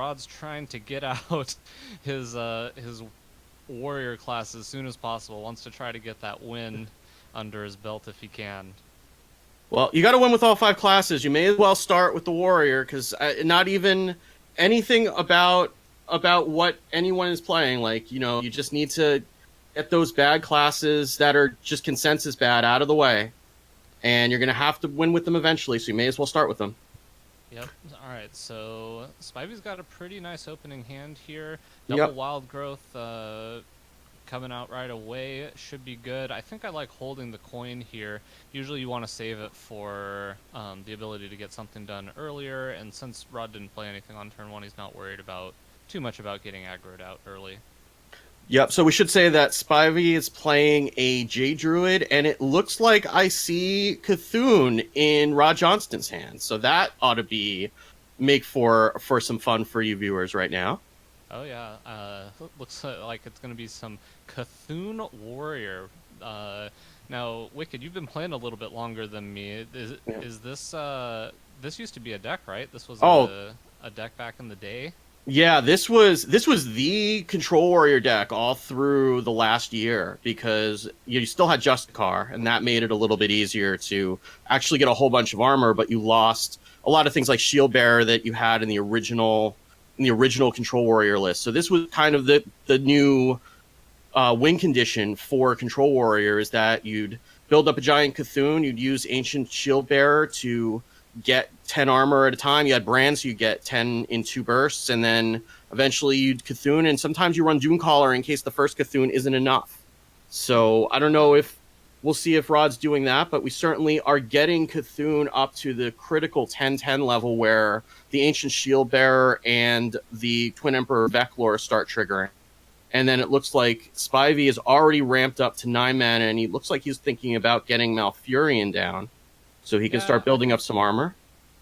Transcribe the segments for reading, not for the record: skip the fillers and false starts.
Rod's trying to get out his warrior class as soon as possible. Wants to try to get that win under his belt if he can. Well, you got to win with all 5 classes. You may as well start with the warrior because not even anything about what anyone is playing. Like, you just need to get those bad classes that are just consensus bad out of the way, and you're gonna have to win with them eventually. So you may as well start with them. Yep. All right. So Spivey's got a pretty nice opening hand here. Double Yep. wild growth coming out right away should be good. I think I like holding the coin here. Usually you want to save it for the ability to get something done earlier. And since Rod didn't play anything on turn 1, he's not worried about too much about getting aggroed out early. Yep. So we should say that Spivey is playing a J Druid, and it looks like I see Cthulhu in Rod Johnston's hands. So that ought to be make for some fun for you viewers right now. Oh yeah, looks like it's gonna be some Cthulhu Warrior. Now, Wicked, you've been playing a little bit longer than me. Yeah. Is this this used to be a deck, right? This was Oh, a deck back in the day. yeah, this was the Control Warrior deck all through the last year because you still had Justicar, and that made it a little bit easier to actually get a whole bunch of armor, but you lost a lot of things like Shield Bearer that you had in the original Control Warrior list. So this was kind of the new win condition for Control Warrior is that you'd build up a giant Cthulhu, you'd use Ancient Shield Bearer to get 10 armor at a time. You had brands, you get 10 in 2 bursts, and then eventually you'd Cthulhu, and sometimes you run Doomcaller in case the first Cthulhu isn't enough. So I don't know if we'll see if Rod's doing that, but we certainly are getting Cthulhu up to the critical 10-10 level where the Ancient Shield Bearer and the Twin Emperor Veclor start triggering. And then it looks like Spivey is already ramped up to 9 mana, and he looks like he's thinking about getting Malfurion down so he can Yeah, start building up some armor.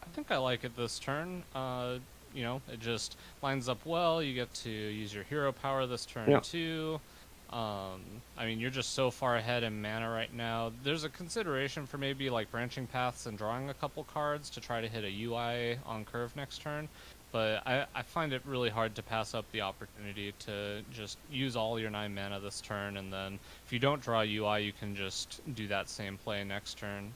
I think I like it this turn. You know, it just lines up well. You get to use your hero power this turn Yeah. too. I mean, you're just so far ahead in mana right now. There's a consideration for maybe like branching paths and drawing a couple cards to try to hit a UI on curve next turn. But I find it really hard to pass up the opportunity to just use all your 9 mana this turn, and then if you don't draw UI, you can just do that same play next turn.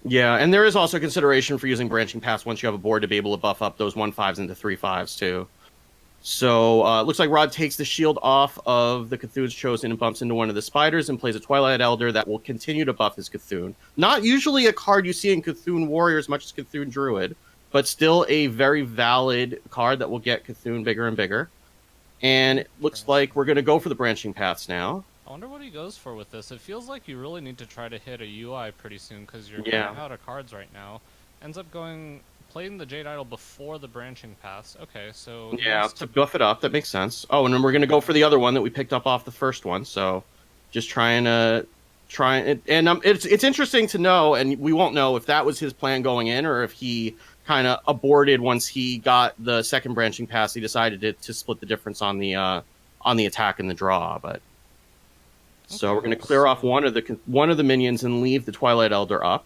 Yeah, and there is also consideration for using branching paths once you have a board to be able to buff up those 1/5s into 3/5s too. So it looks like Rod takes the shield off of the Cthulhu's Chosen and bumps into one of the spiders and plays a Twilight Elder that will continue to buff his Cthulhu. Not usually a card you see in Cthulhu Warrior as much as Cthulhu Druid, but still a very valid card that will get Cthulhu bigger and bigger. And it looks like we're going to go for the branching paths now. I wonder what he goes for with this. It feels like you really need to try to hit a UI pretty soon because you're Yeah. running out of cards right now. Ends up playing the Jade Idol before the branching pass. Okay, so Yeah, to buff it up, that makes sense. Oh, and then we're going to go for the other one that we picked up off the first one. So just trying to try it. And it's interesting to know, and we won't know if that was his plan going in or if he kind of aborted once he got the second branching pass. He decided to split the difference on the attack and the draw. But so we're going to clear off one of the minions and leave the Twilight Elder up.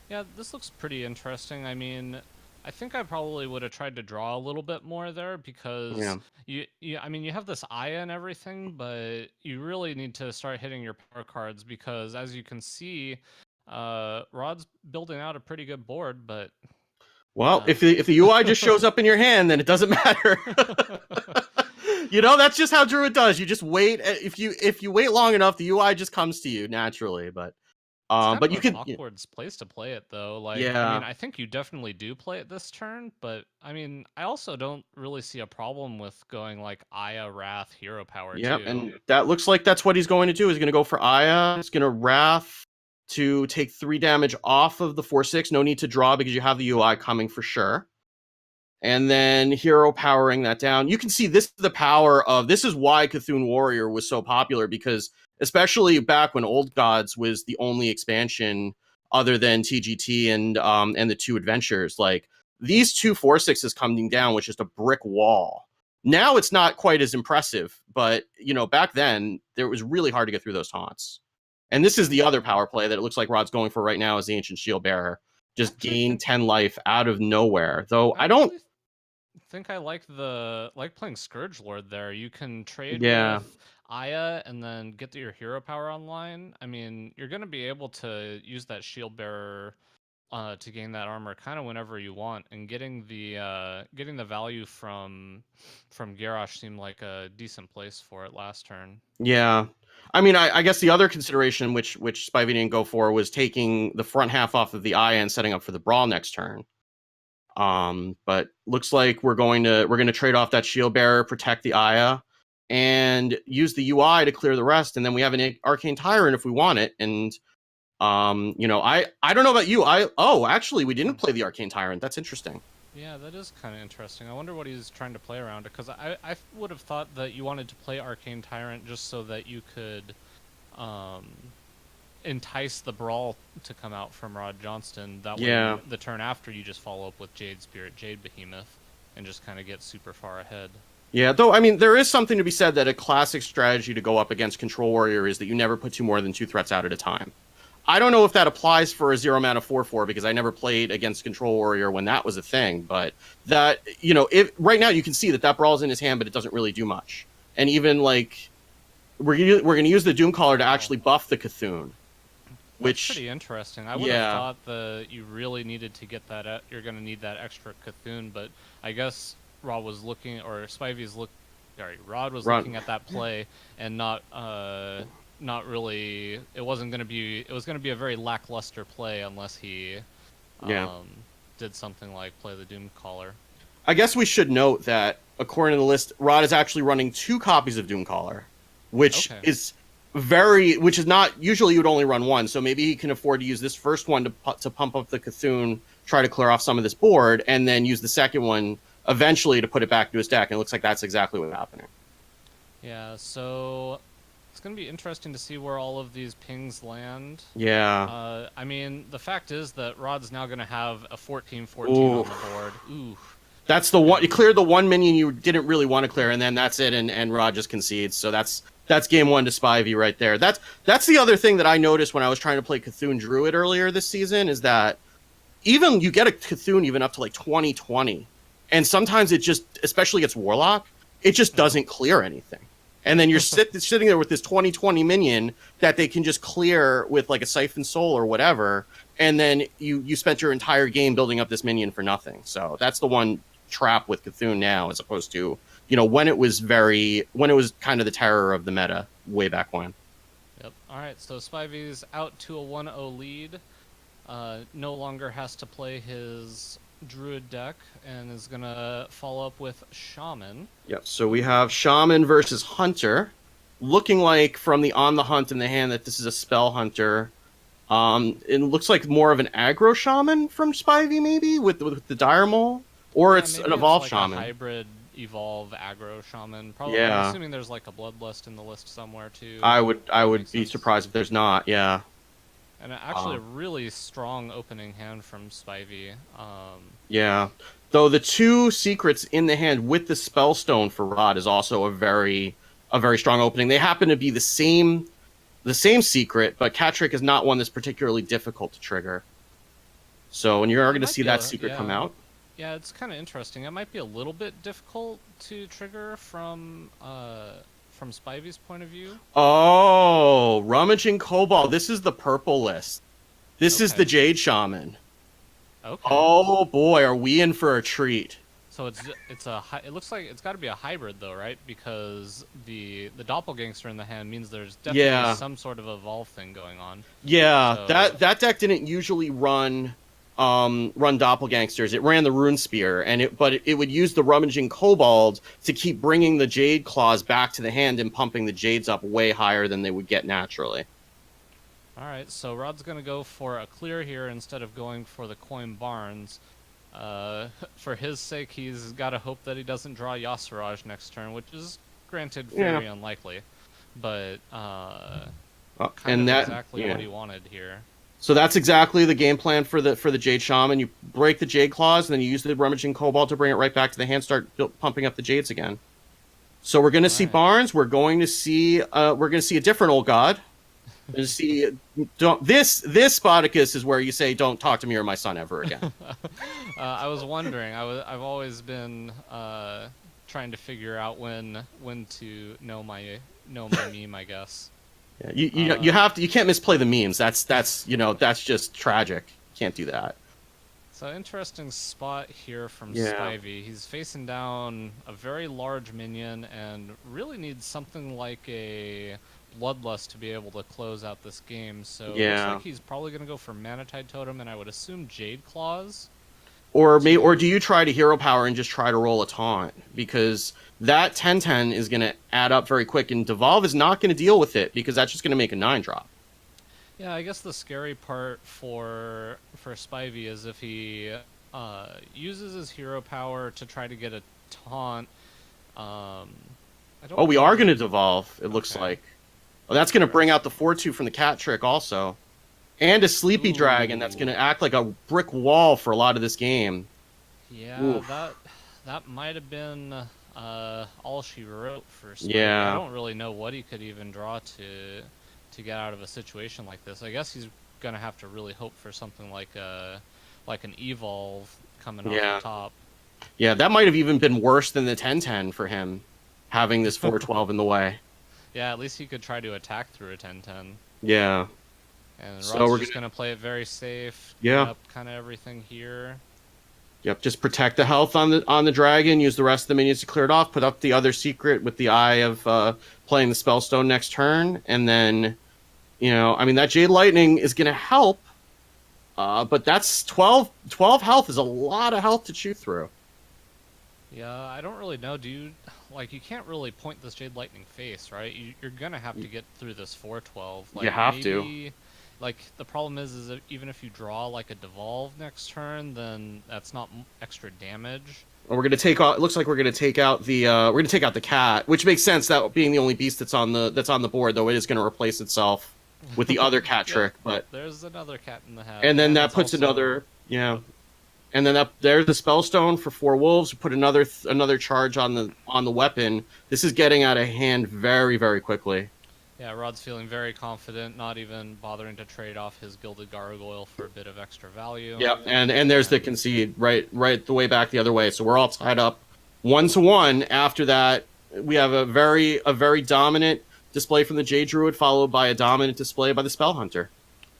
Yeah, this looks pretty interesting. I mean, I think I probably would have tried to draw a little bit more there because Yeah. I mean, you have this Aya and everything, but you really need to start hitting your power cards because as you can see, Rod's building out a pretty good board, but Well, if the UI just shows up in your hand, then it doesn't matter. That's just how Druid does. You just wait. If you wait long enough, the UI just comes to you naturally. But it's kind but of you an could. awkward place to play it though. Like, I Yeah. mean, I think you definitely do play it this turn, but I mean, I also don't really see a problem with going like Aya, Wrath, Hero Power Yep, too. and that looks like that's what he's going to do. He's going to go for Aya. He's going to Wrath to take 3 damage off of the 4/6. No need to draw because you have the UI coming for sure. And then Hero powering that down. You can see this is why Cthulhu Warrior was so popular because especially back when Old Gods was the only expansion other than TGT and the 2 adventures. Like these 2 4/6s coming down was just a brick wall. Now it's not quite as impressive, but back then it was really hard to get through those taunts. And this is the other power play that it looks like Rod's going for right now is the Ancient Shield Bearer. Just gain 10 life out of nowhere. Though I I don't actually think I like playing Scourge Lord there. You can trade Yeah. with Aya and then get your hero power online. I mean, you're gonna be able to use that shield bearer to gain that armor kind of whenever you want, and getting the value from Garrosh seemed like a decent place for it last turn. Yeah. I mean, I guess the other consideration, which Spivey didn't go for, was taking the front half off of the Aya and setting up for the Brawl next turn. But looks like we're gonna trade off that shield bearer, protect the Aya, and use the UI to clear the rest, and then we have an Arcane Tyrant if we want it. And I don't know about you. Actually we didn't play the Arcane Tyrant. That's interesting. Yeah, that is kind of interesting. I wonder what he's trying to play around, because I would have thought that you wanted to play Arcane Tyrant just so that you could um, entice the Brawl to come out from Rod Johnston. That way, Yeah. the turn after, you just follow up with Jade Spirit, Jade Behemoth, and just kind of get super far ahead. Yeah, though, I mean, there is something to be said that a classic strategy to go up against Control Warrior is that you never put two more than two threats out at a time. I don't know if that applies for a 0-mana 4/4 because I never played against Control Warrior when that was a thing, but that, if right now you can see that Brawl's in his hand, but it doesn't really do much. And even, like, we're going to use the Doomcaller to actually buff the Cthulhu, That's pretty interesting. I would yeah. have thought that you really needed to get that. You're going to need that extra Cthulhu, but I guess Rod was looking, or Spivey's look. Sorry, Rod was looking at that play and not really. It wasn't going to be. It was going to be a very lackluster play unless he, did something like play the Doomcaller. I guess we should note that according to the list, Rod is actually running 2 copies of Doomcaller, which is which is not usually you would only run one. So maybe he can afford to use this first one to pump up the Cthulhu, try to clear off some of this board, and then use the second one eventually to put it back to his deck. And it looks like that's exactly what's happening. Yeah, so it's going to be interesting to see where all of these pings land. Yeah. I mean, the fact is that Rod's now going to have a 14/14 on the board. Ooh. That's the one. You cleared the one minion you didn't really want to clear, and then that's it, and Rod just concedes. So that's game one to Spivey right there. That's the other thing that I noticed when I was trying to play Cthulhu Druid earlier this season is that even you get a Cthulhu even up to like 2020, and sometimes it just, especially against Warlock, it just doesn't clear anything. And then you're sitting there with this 2020 minion that they can just clear with like a Siphon Soul or whatever, and then you spent your entire game building up this minion for nothing. So that's the one trap with Cthulhu now, as opposed to when it was kind of the terror of the meta way back when. Yep. All right. So Spivey's out to a 1-0 lead. No longer has to play his Druid deck and is gonna follow up with Shaman. Yep. So we have Shaman versus Hunter, looking like from the On the Hunt in the hand that this is a Spell Hunter. It looks like more of an aggro Shaman from Spivey, maybe with the Dire Maul, or it's an Evolved Shaman. A hybrid Evolve aggro Shaman. Probably. Yeah. I'm assuming there's like a Bloodlust in the list somewhere too. I would be surprised if there's not. Yeah. And actually, a really strong opening hand from Spivey. Yeah. Though the 2 secrets in the hand with the Spellstone for Rod is also a very strong opening. They happen to be the same secret, but Catrick is not one that's particularly difficult to trigger. So when you're going to see that secret come out. Yeah, it's kind of interesting. It might be a little bit difficult to trigger from Spivey's point of view. Oh, Rummaging Cobalt. This is the purple list. This is the Jade Shaman. Okay. Oh boy, are we in for a treat? So it looks like it's got to be a hybrid though, right? Because the doppelgangster in the hand means there's definitely some sort of evolve thing going on. Yeah, so that deck didn't usually run doppelgangsters. It ran the Rune Spear, but it would use the Rummaging Kobold to keep bringing the Jade Claws back to the hand and pumping the Jades up way higher than they would get naturally. All right, so Rod's gonna go for a clear here instead of going for the Coin Barns. For his sake, he's got to hope that he doesn't draw Yasiraj next turn, which is granted very unlikely, but exactly what he wanted here. So that's exactly the game plan for the Jade Shaman. You break the Jade Claws, and then you use the Rummaging Cobalt to bring it right back to the hand, start pumping up the Jades again. So we're going to see Barnes. We're going to see a different old god. And see, don't this Spartacus is where you say, "Don't talk to me or my son ever again." I was wondering. I've always been trying to figure out when to know my meme, I guess. Yeah, you can't misplay the memes. That's just tragic. Can't do that. So interesting spot here from Yeah. Spyvrr. He's facing down a very large minion and really needs something like a Bloodlust to be able to close out this game. So it looks Yeah. like he's probably going to go for Manatide Totem, and I would assume Jade Claws. Or do you try to hero power and just try to roll a taunt? Because that 10/10 is going to add up very quick, and Devolve is not going to deal with it because that's just going to make a 9-drop. Yeah, I guess the scary part for Spivey is if he uses his hero power to try to get a taunt. I don't Oh, we know. are going to Devolve, it looks Okay. like. Oh, that's going to bring out the 4/2 from the cat trick also. And a Sleepy Dragon that's going to act like a brick wall for a lot of this game. Yeah, Oof. that might have been all she wrote for Spivey. Yeah. I don't really know what he could even draw to get out of a situation like this. I guess he's gonna have to really hope for something like an evolve coming off Yeah. the top. Yeah, that might have even been worse than the 10/10 for him, having this 4/12 in the way. Yeah, at least he could try to attack through a 10-10. Yeah. And So Rod's we're just gonna play it very safe. Yeah. Clean up kind of everything here. Yep, just protect the health on the dragon, use the rest of the minions to clear it off, put up the other secret with the eye of playing the Spellstone next turn, and then, that Jade Lightning is going to help, but that's 12 health is a lot of health to chew through. Yeah, I don't really know. You can't really point this Jade Lightning face, right? You're gonna have to get through this 412. You have to. Like, the problem is that even if you draw like a Devolve next turn, then that's not extra damage. We're going to take out. It looks like we're going to take out the cat, which makes sense. That being the only beast that's on the board, though, it is going to replace itself with the other cat trick. But there's another cat in the hat, and then that puts also... another and then there's the Spellstone for 4 wolves. Put another charge on the weapon. This is getting out of hand very, very quickly. Yeah, Rod's feeling very confident, not even bothering to trade off his Gilded Gargoyle for a bit of extra value. Yep, and there's the concede right the way back the other way. So we're all tied up 1-1. After that, we have a very dominant display from the Jade Druid, followed by a dominant display by the Spell Hunter.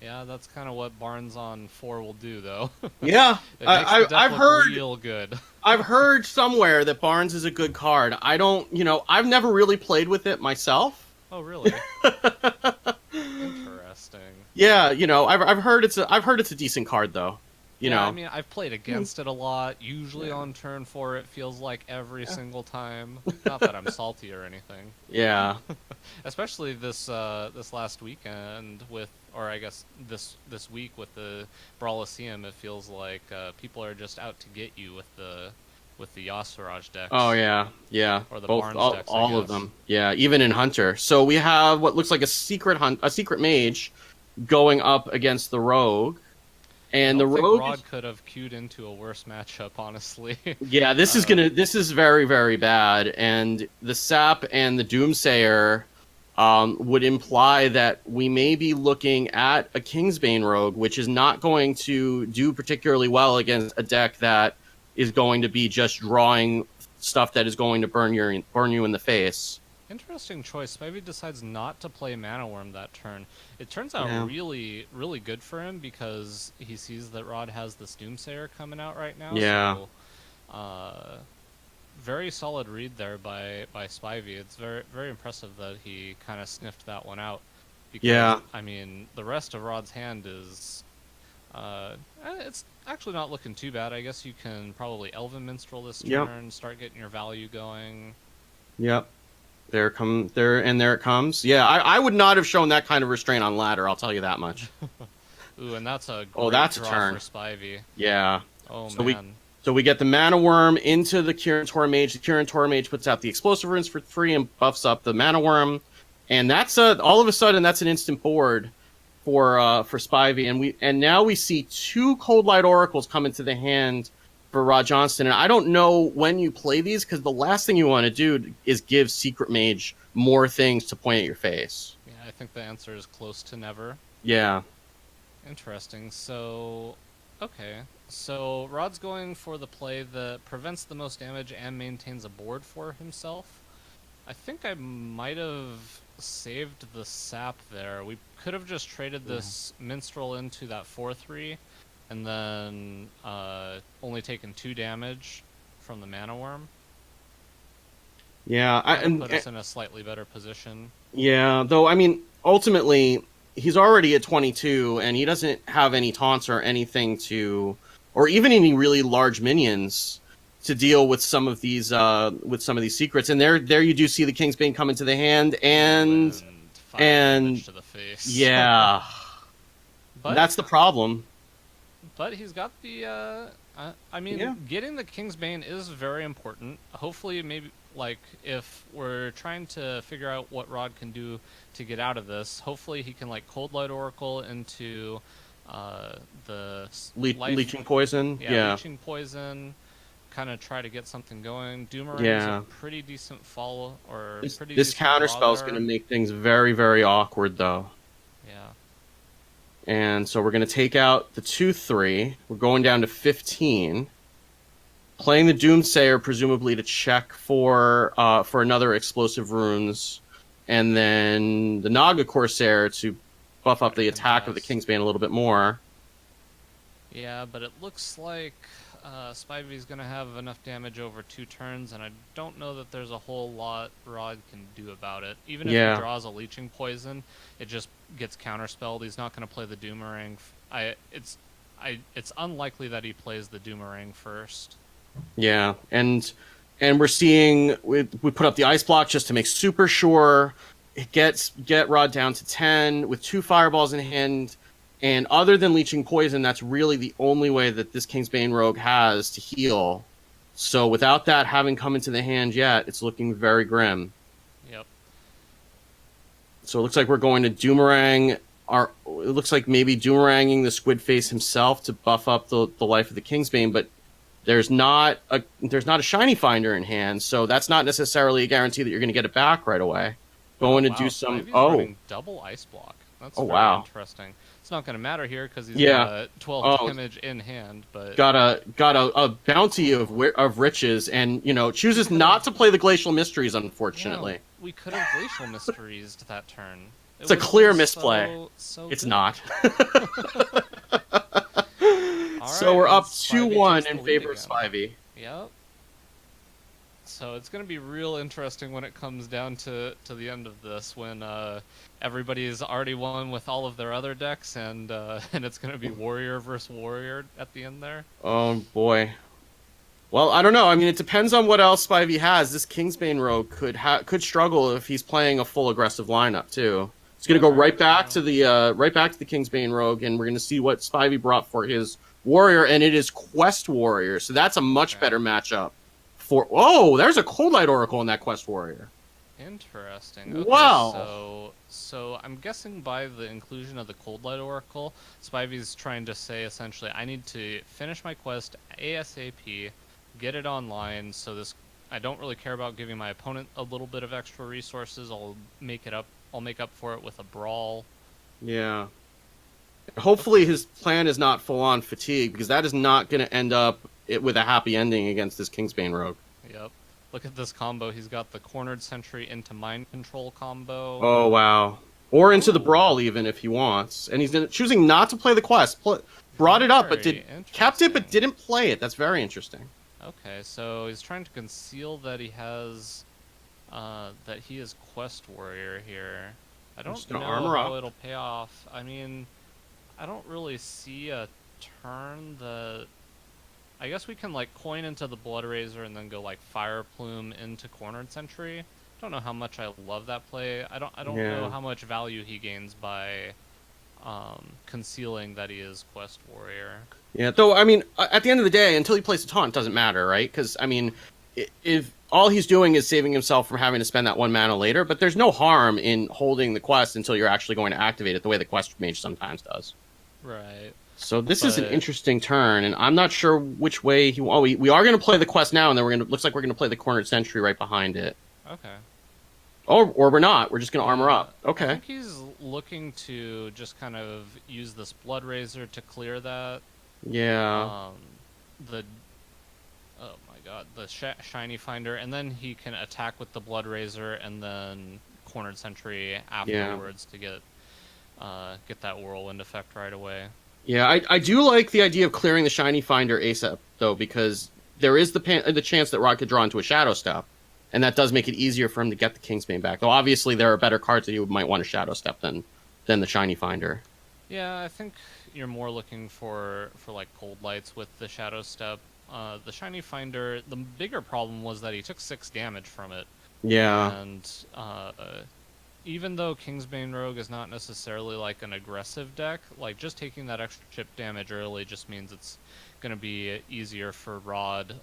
Yeah, that's kind of what Barnes on 4 will do, though. Yeah, I've heard real good. I've heard somewhere that Barnes is a good card. I don't, I've never really played with it myself. Oh, really? Interesting. Yeah, I've heard it's a decent card though. I mean, I've played against it a lot. Usually on turn 4, it feels like every single time. Not that I'm salty or anything. Yeah. Especially this last weekend or I guess this week with the Brawliseum, it feels like people are just out to get you with the Yasiraj decks. Oh yeah. Or the both, Barnes decks, all of them. Yeah, even in Hunter. So we have what looks like a secret mage going up against the rogue. And the rogue Rod could have queued into a worse matchup, honestly. Yeah, this is very, very bad, and the Sap and the Doomsayer would imply that we may be looking at a Kingsbane rogue, which is not going to do particularly well against a deck that is going to be just drawing stuff that is going to burn you in the face. Interesting choice. Maybe decides not to play Mana Worm that turn. It turns out really, really good for him because he sees that Rod has this Doomsayer coming out right now. Yeah. So, very solid read there by Spivey. It's very, very impressive that he kind of sniffed that one out. Because, I mean, the rest of Rod's hand is... it's actually not looking too bad. I guess you can probably Elven Minstrel this turn, start getting your value going. Yep. There it comes. Yeah, I would not have shown that kind of restraint on ladder, I'll tell you that much. Ooh, and that's a great that's draw a turn for Spivey. Yeah. Oh, so man. We get the Mana Worm into the Kirin Tor Mage. The Kirin Tor Mage puts out the Explosive Runes for free and buffs up the Mana Worm. And that's all of a sudden that's an instant board for Spivey. And now we see 2 Cold Light Oracles come into the hand for Rod Johnston. And I don't know when you play these, because the last thing you want to do is give Secret Mage more things to point at your face. Yeah, I think the answer is close to never. Yeah. Interesting. So, okay. So Rod's going for the play that prevents the most damage and maintains a board for himself. I think I might have saved the sap there. We could have just traded this minstrel into that 4/3, and then only taken 2 damage from the mana worm. Yeah, And put us in a slightly better position. Yeah, though, I mean, ultimately, he's already at 22, and he doesn't have any taunts or anything to, or even any really large minions to deal with some of these secrets. And there you do see the Kingsbane come into the hand, and damage to the face. Yeah, but that's the problem. But he's got the. I mean, getting the Kingsbane is very important. Hopefully, maybe like if we're trying to figure out what Rod can do to get out of this, hopefully he can like Cold Light Oracle into the Leeching Poison. Yeah, Leeching Poison. Kind of try to get something going. Doomerang is a pretty decent follow, or this counter spell is going to make things very, very awkward, though. Yeah. And so we're going to take out the 2/3. We're going down to 15. Playing the Doomsayer, presumably to check for another explosive runes, and then the Naga Corsair to buff up the attack of the Kingsbane a little bit more. Yeah, but it looks like Spyvrr's going to have enough damage over 2 turns, and I don't know that there's a whole lot Rod can do about it. Even if he draws a Leeching Poison, it just gets counterspelled. He's not going to play the Doomerang. It's unlikely that he plays the Doomerang first. Yeah, and we're seeing we put up the ice block just to make super sure it get Rod down to 10 with 2 fireballs in hand. And other than Leeching Poison, that's really the only way that this Kingsbane Rogue has to heal. So without that having come into the hand yet, it's looking very grim. Yep. So it looks like we're going to Doomerang. It looks like maybe Doomeranging the Squid Face himself to buff up the life of the Kingsbane, but there's not a Shiny Finder in hand, so that's not necessarily a guarantee that you're going to get it back right away. Going to do some double ice block. That's very interesting. It's not going to matter here because he's got 12 damage in hand, but got a bounty of riches, and chooses not to play the Glacial Mysteries. Unfortunately, yeah, we could have Glacial Mysteries that turn. It's a clear misplay. So it's good. Not. So we're up 2-1 in favor of Spyvrr. Yep. So it's going to be real interesting when it comes down to the end of this, when everybody's already won with all of their other decks, and it's going to be Warrior versus Warrior at the end there. Oh boy. Well, I don't know. I mean, it depends on what else Spyvrr has. This Kingsbane Rogue could struggle if he's playing a full aggressive lineup too. It's going to go right back to the Kingsbane Rogue, and we're going to see what Spyvrr brought for his Warrior, and it is Quest Warrior. So that's a much better matchup. There's a Cold Light Oracle in that Quest Warrior. Interesting. Okay, wow. So I'm guessing by the inclusion of the Cold Light Oracle, Spyvrr's trying to say essentially, I need to finish my quest ASAP, get it online, so I don't really care about giving my opponent a little bit of extra resources. I'll make up for it with a brawl. Yeah. Hopefully his plan is not full on fatigue, because that is not going to end up with a happy ending against this Kingsbane Rogue. Yep. Look at this combo. He's got the Cornered Sentry into Mind Control combo. Oh, wow. Or into the Brawl, even, if he wants. And he's choosing not to play the quest. Brought it up, kept it, but didn't play it. That's very interesting. Okay, so he's trying to conceal that he has... that he is Quest Warrior here. I don't know how it'll pay off. I mean, I don't really see a turn that... I guess we can like coin into the Blood Razor and then go like Fire Plume into Cornered Sentry. Don't know how much I love that play. I don't know how much value he gains by concealing that he is Quest Warrior. Yeah, though I mean, at the end of the day, until he plays a taunt, it doesn't matter, right? Because I mean, if all he's doing is saving himself from having to spend that 1 mana later, but there's no harm in holding the quest until you're actually going to activate it, the way the Quest Mage sometimes does. Right. So this is an interesting turn, and I'm not sure which way he... we are going to play the quest now, and then looks like we're going to play the Cornered Sentry right behind it. Okay. or we're not. We're just going to armor up. I Okay. think he's looking to just kind of use this Blood Razor to clear that. Yeah. Um, the oh my god, the Shiny Finder, and then he can attack with the Blood Razor and then Cornered Sentry Yeah. afterwards to get that Whirlwind effect right away. Yeah, I do like the idea of clearing the Shiny Finder ASAP, though, because there is the chance that Rod could draw into a Shadow Step, and that does make it easier for him to get the Kingsbane back. Though obviously there are better cards that you might want to Shadow Step than the Shiny Finder. Yeah, I think you're more looking for like Cold Lights with the Shadow Step. The Shiny Finder, the bigger problem was that he took 6 damage from it, Yeah, and even though Kingsbane Rogue is not necessarily like an aggressive deck, like just taking that extra chip damage early just means it's going to be easier for Rod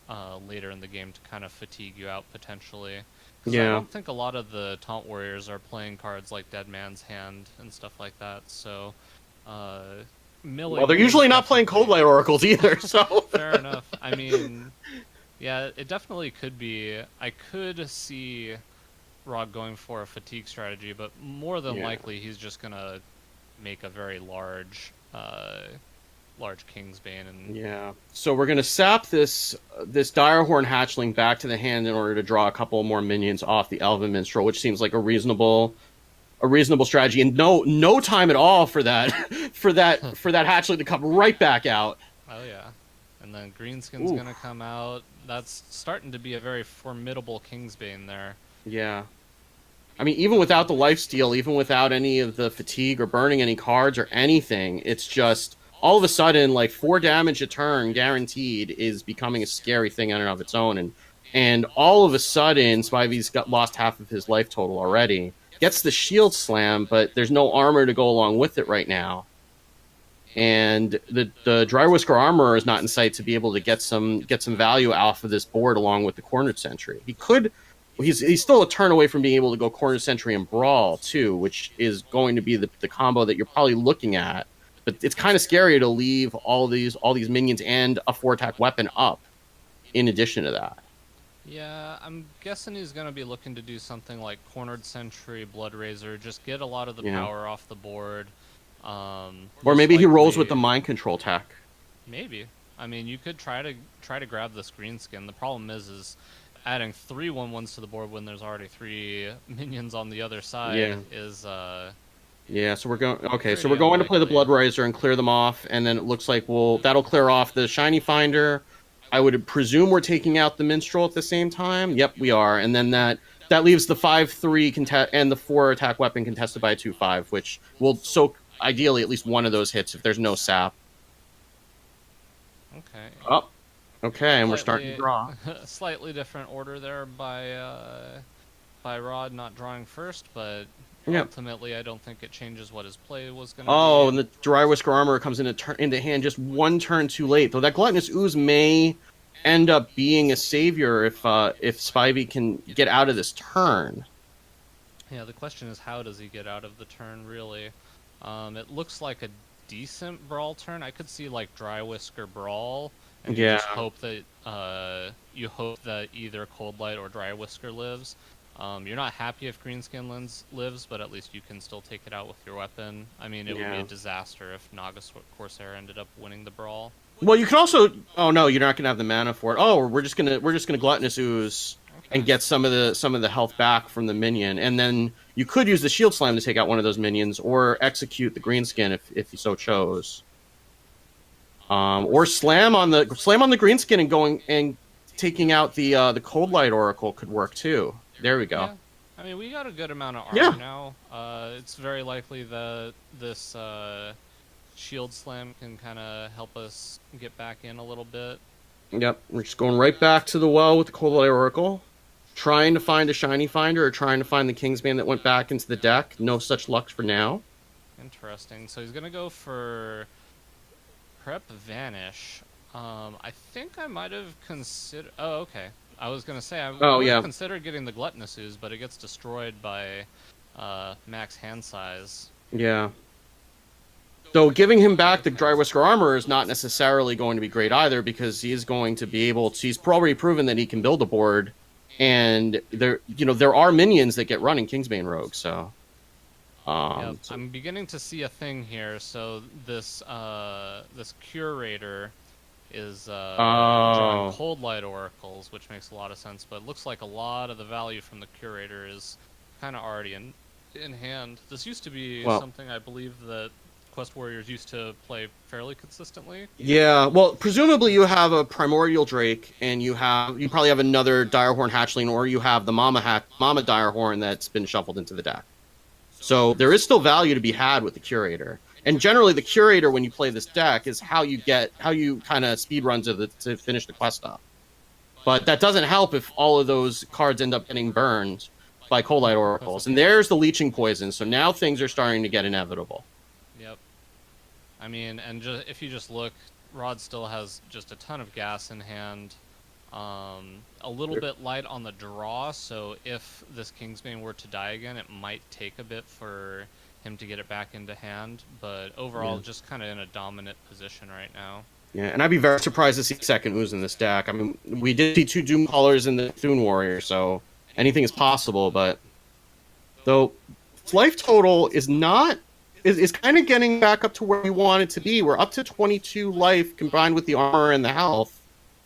later in the game to kind of fatigue you out potentially. Because I yeah. don't think a lot of the Taunt Warriors are playing cards like Dead Man's Hand and stuff like that, so Well, milling they're is usually not playing definitely Cold Light Oracles either, so. fair enough. I mean, yeah, it definitely could be. I could see Rod going for a fatigue strategy, but more than Yeah. likely he's just gonna make a very large Kingsbane and Yeah. So we're gonna sap this Direhorn Hatchling back to the hand in order to draw a couple more minions off the Elven Minstrel, which seems like a reasonable strategy, and no time at all for that for that Hatchling to come right back out. oh yeah, and then Greenskin's Ooh. gonna come out. That's starting to be a very formidable Kingsbane there. Yeah. I mean, even without the lifesteal, even without any of the fatigue or burning any cards or anything, it's just all of a sudden like 4 damage a turn guaranteed is becoming a scary thing in and of its own, and all of a sudden Spivey's got lost half of his life total already. Gets the shield slam, but there's no armor to go along with it right now. And the Dry Whisker Armorer is not in sight to be able to get some value off of this board along with the Cornered Sentry. He's still a turn away from being able to go Cornered Sentry and Brawl too, which is going to be the combo that you're probably looking at. But it's kind of scary to leave all these minions and a 4-attack weapon up in addition to that. Yeah, I'm guessing he's gonna be looking to do something like Cornered Sentry, Blood Razor, just get a lot of the Yeah. power off the board. Or Most maybe he rolls with the likely- Mind Control tech. Maybe. I mean, you could try to grab this Greenskin. The problem is adding 3 1/1s to the board when there's already 3 minions on the other side Yeah. is Yeah, so we're going. Okay, so pretty we're going to play the unlikely. Blood Riser and clear them off, and then it looks like that'll clear off the Shiny Finder. I would presume we're taking out the Minstrel at the same time. Yep, we are, and then that leaves the 5/3 and the 4-attack weapon contested by a 2/5, which will soak ideally at least one of those hits if there's no sap. okay. Oh, okay, and we're starting to draw. Slightly different order there by Rod not drawing first, but Yep. ultimately I don't think it changes what his play was going to Oh, be. and the Dry Whisker Armor comes into hand just one turn too late. Though that Gluttonous Ooze may end up being a savior if Spivey can get out of this turn. Yeah, the question is how does he get out of the turn, really? It looks like a decent Brawl turn. I could see, like, Dry Whisker Brawl, and you just Yeah. hope that either Cold Light or Dry Whisker lives. You're not happy if Greenskin lives, but at least you can still take it out with your weapon. I mean, it would be Yeah. a disaster if Naga Corsair ended up winning the Brawl. Well, you can also. Oh no, you're not gonna have the mana for it. Oh, we're just gonna Gluttonous Ooze and Okay. get some of the health back from the minion, and then you could use the Shield Slam to take out one of those minions, or execute the Greenskin if you so chose. Or slam on the Greenskin and going and taking out the Cold Light Oracle could work too. There we go. Yeah. I mean, we got a good amount of armor Yeah. now. It's very likely that this Shield Slam can kind of help us get back in a little bit. Yep, we're just going right back to the well with the Cold Light Oracle, trying to find a Shiny Finder or trying to find the Kingsbane that went back into the deck. No such luck for now. Interesting. So he's gonna go for Prep Vanish. I think I might have considered. Oh, okay. I was gonna say I would yeah. have considered getting the Gluttonous Ooze, but it gets destroyed by max hand size. Yeah. So giving him back the Dry Whisker Armor is not necessarily going to be great either, because he's going to be able to. He's probably proven that he can build a board and there are minions that get run in Kingsbane Rogue. So, Yep, I'm beginning to see a thing here. So this this curator is drawing oh, cold light oracles, which makes a lot of sense. But it looks like a lot of the value from the curator is kind of already in hand. This used to be well, something I believe that Quest Warriors used to play fairly consistently. yeah. Well, presumably you have a Primordial Drake, and you probably have another Direhorn Hatchling, or you have the Mama Direhorn that's been shuffled into the deck. So there is still value to be had with the curator. And generally, the curator, when you play this deck, is how you kind of speed run to finish the quest up. But that doesn't help if all of those cards end up getting burned by Cold Light Oracles. And there's the Leeching Poison. So now things are starting to get inevitable. Yep. I mean, and if you just look, Rod still has just a ton of gas in hand. A little bit light on the draw, so if this Kingsbane were to die again, it might take a bit for him to get it back into hand, but overall, just kind of in a dominant position right now. Yeah, and I'd be very surprised to see second Ooze in this deck. I mean, we did see 2 Doom Colors in the Thune Warrior, so anything is possible, but though life total is kind of getting back up to where we want it to be. We're up to 22 life combined with the armor and the health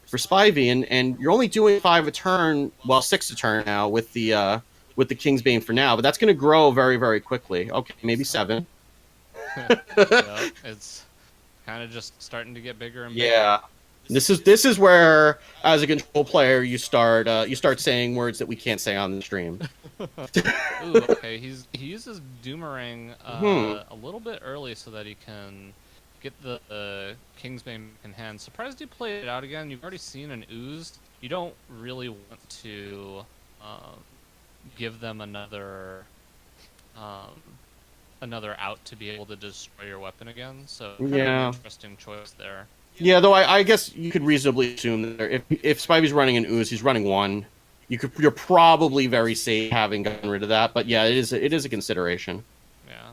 for Spyvrr, and you're only doing 5 a turn, well, 6 a turn now with the Kingsbane for now, but that's going to grow very, very quickly. Okay, maybe 7. Yep, it's kind of just starting to get bigger and bigger. Yeah, this is where, as a control player, you start saying words that we can't say on the stream. Ooh, okay, he uses Doomerang a little bit early so that he can get the Kingsbane in hand. Surprised you played it out again. You've already seen an Ooze. You don't really want to give them another out to be able to destroy your weapon again. So kind of an interesting choice there. Yeah, though I guess you could reasonably assume that if Spivey's running an Ooze, he's running 1. You're probably very safe having gotten rid of that. But yeah, it is a consideration. Yeah.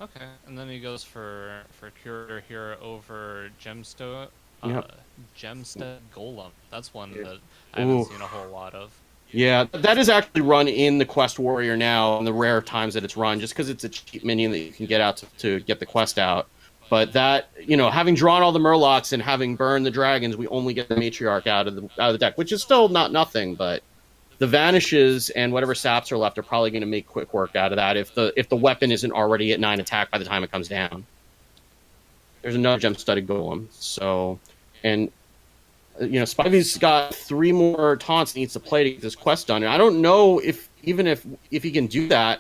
Okay, and then he goes for Curator here over Gemstead Golem. That's one that I haven't seen a whole lot of. Yeah, that is actually run in the Quest Warrior now, in the rare times that it's run, just because it's a cheap minion that you can get out to get the quest out. But that, having drawn all the Murlocs and having burned the dragons, we only get the Matriarch out of the deck, which is still not nothing, but the Vanishes and whatever saps are left are probably going to make quick work out of that if the weapon isn't already at 9 attack by the time it comes down. There's another Gem-Studded Golem. So, and Spivey's got 3 more taunts he needs to play to get this quest done. And I don't know if he can do that,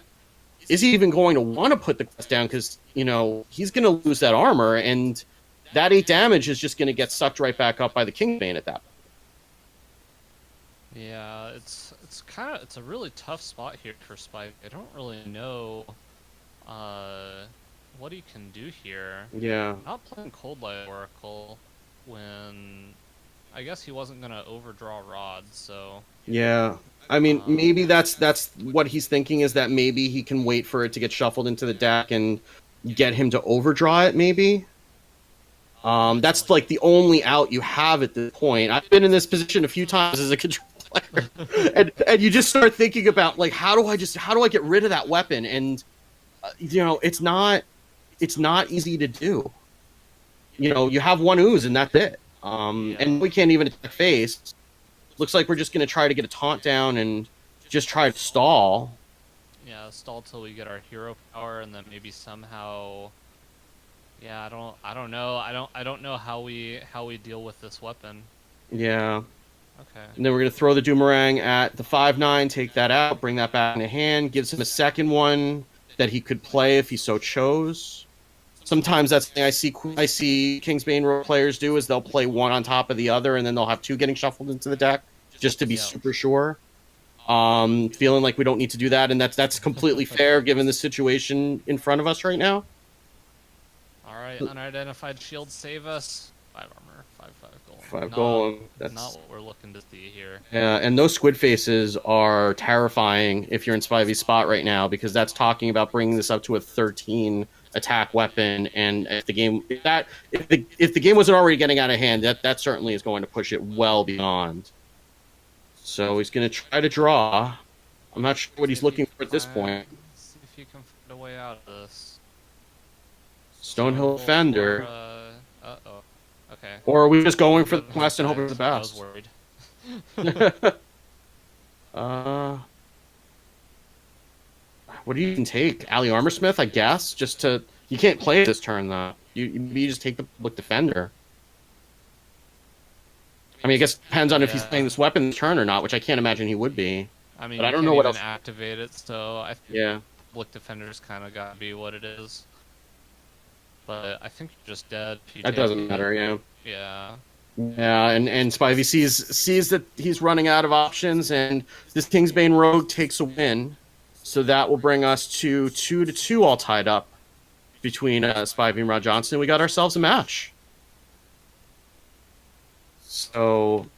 is he even going to want to put the quest down? Because, he's going to lose that armor, and that 8 damage is just going to get sucked right back up by the Kingsbane at that point. Yeah, it's a really tough spot here for Spike. I don't really know what he can do here. Yeah. Not playing Cold Light Oracle when I guess he wasn't gonna overdraw Rod, so yeah. I mean, maybe that's what he's thinking, is that maybe he can wait for it to get shuffled into the deck and get him to overdraw it, maybe. That's like the only out you have at this point. I've been in this position a few times as a control player, and you just start thinking about, like, how do I get rid of that weapon? And it's not easy to do. You have 1 Ooze and that's it. And we can't even attack face. Looks like we're just going to try to get a taunt down and just try to stall. Yeah, stall till we get our hero power, and then maybe somehow. Yeah, I don't know. I don't know how we deal with this weapon. Yeah. Okay. And then we're going to throw the Doomerang at the 5/9, take that out, bring that back into hand, gives him a second one that he could play if he so chose. Sometimes that's the thing I see Kingsbane role players do, is they'll play one on top of the other, and then they'll have 2 getting shuffled into the deck just to be super sure. Feeling like we don't need to do that, and that's completely fair given the situation in front of us right now. All right, unidentified shield, save us. 5 armor, 5/5 golem. 5 golem. That's not what we're looking to see here. Yeah, and those squid faces are terrifying if you're in Spivey's spot right now, because that's talking about bringing this up to a 13 attack weapon, and if the game wasn't already getting out of hand, that certainly is going to push it well beyond. So he's going to try to draw. I'm not sure what he's looking for at this point. See if you can find a way out of this. Stonehill Fender. Uh-oh. Okay. Or are we just going for the quest and hoping for the I was best? worried. What do you even take? Alley Armorsmith, I guess? Just to... You can't play it this turn, though. You just take the Public Defender. I mean, I guess it depends on if he's playing this weapon this turn or not, which I can't imagine he would be. I mean, but I don't you know can't what even else. activate it, so I think Yeah. Public Defender's kind of got to be what it is. But I think you're just dead. If you That take doesn't it. matter, yeah. Yeah. Yeah, and Spivey sees that he's running out of options, and this Kingsbane Rogue takes a win. So that will bring us to 2-2 all tied up between Spivey and Rod Johnson. We got ourselves a match. So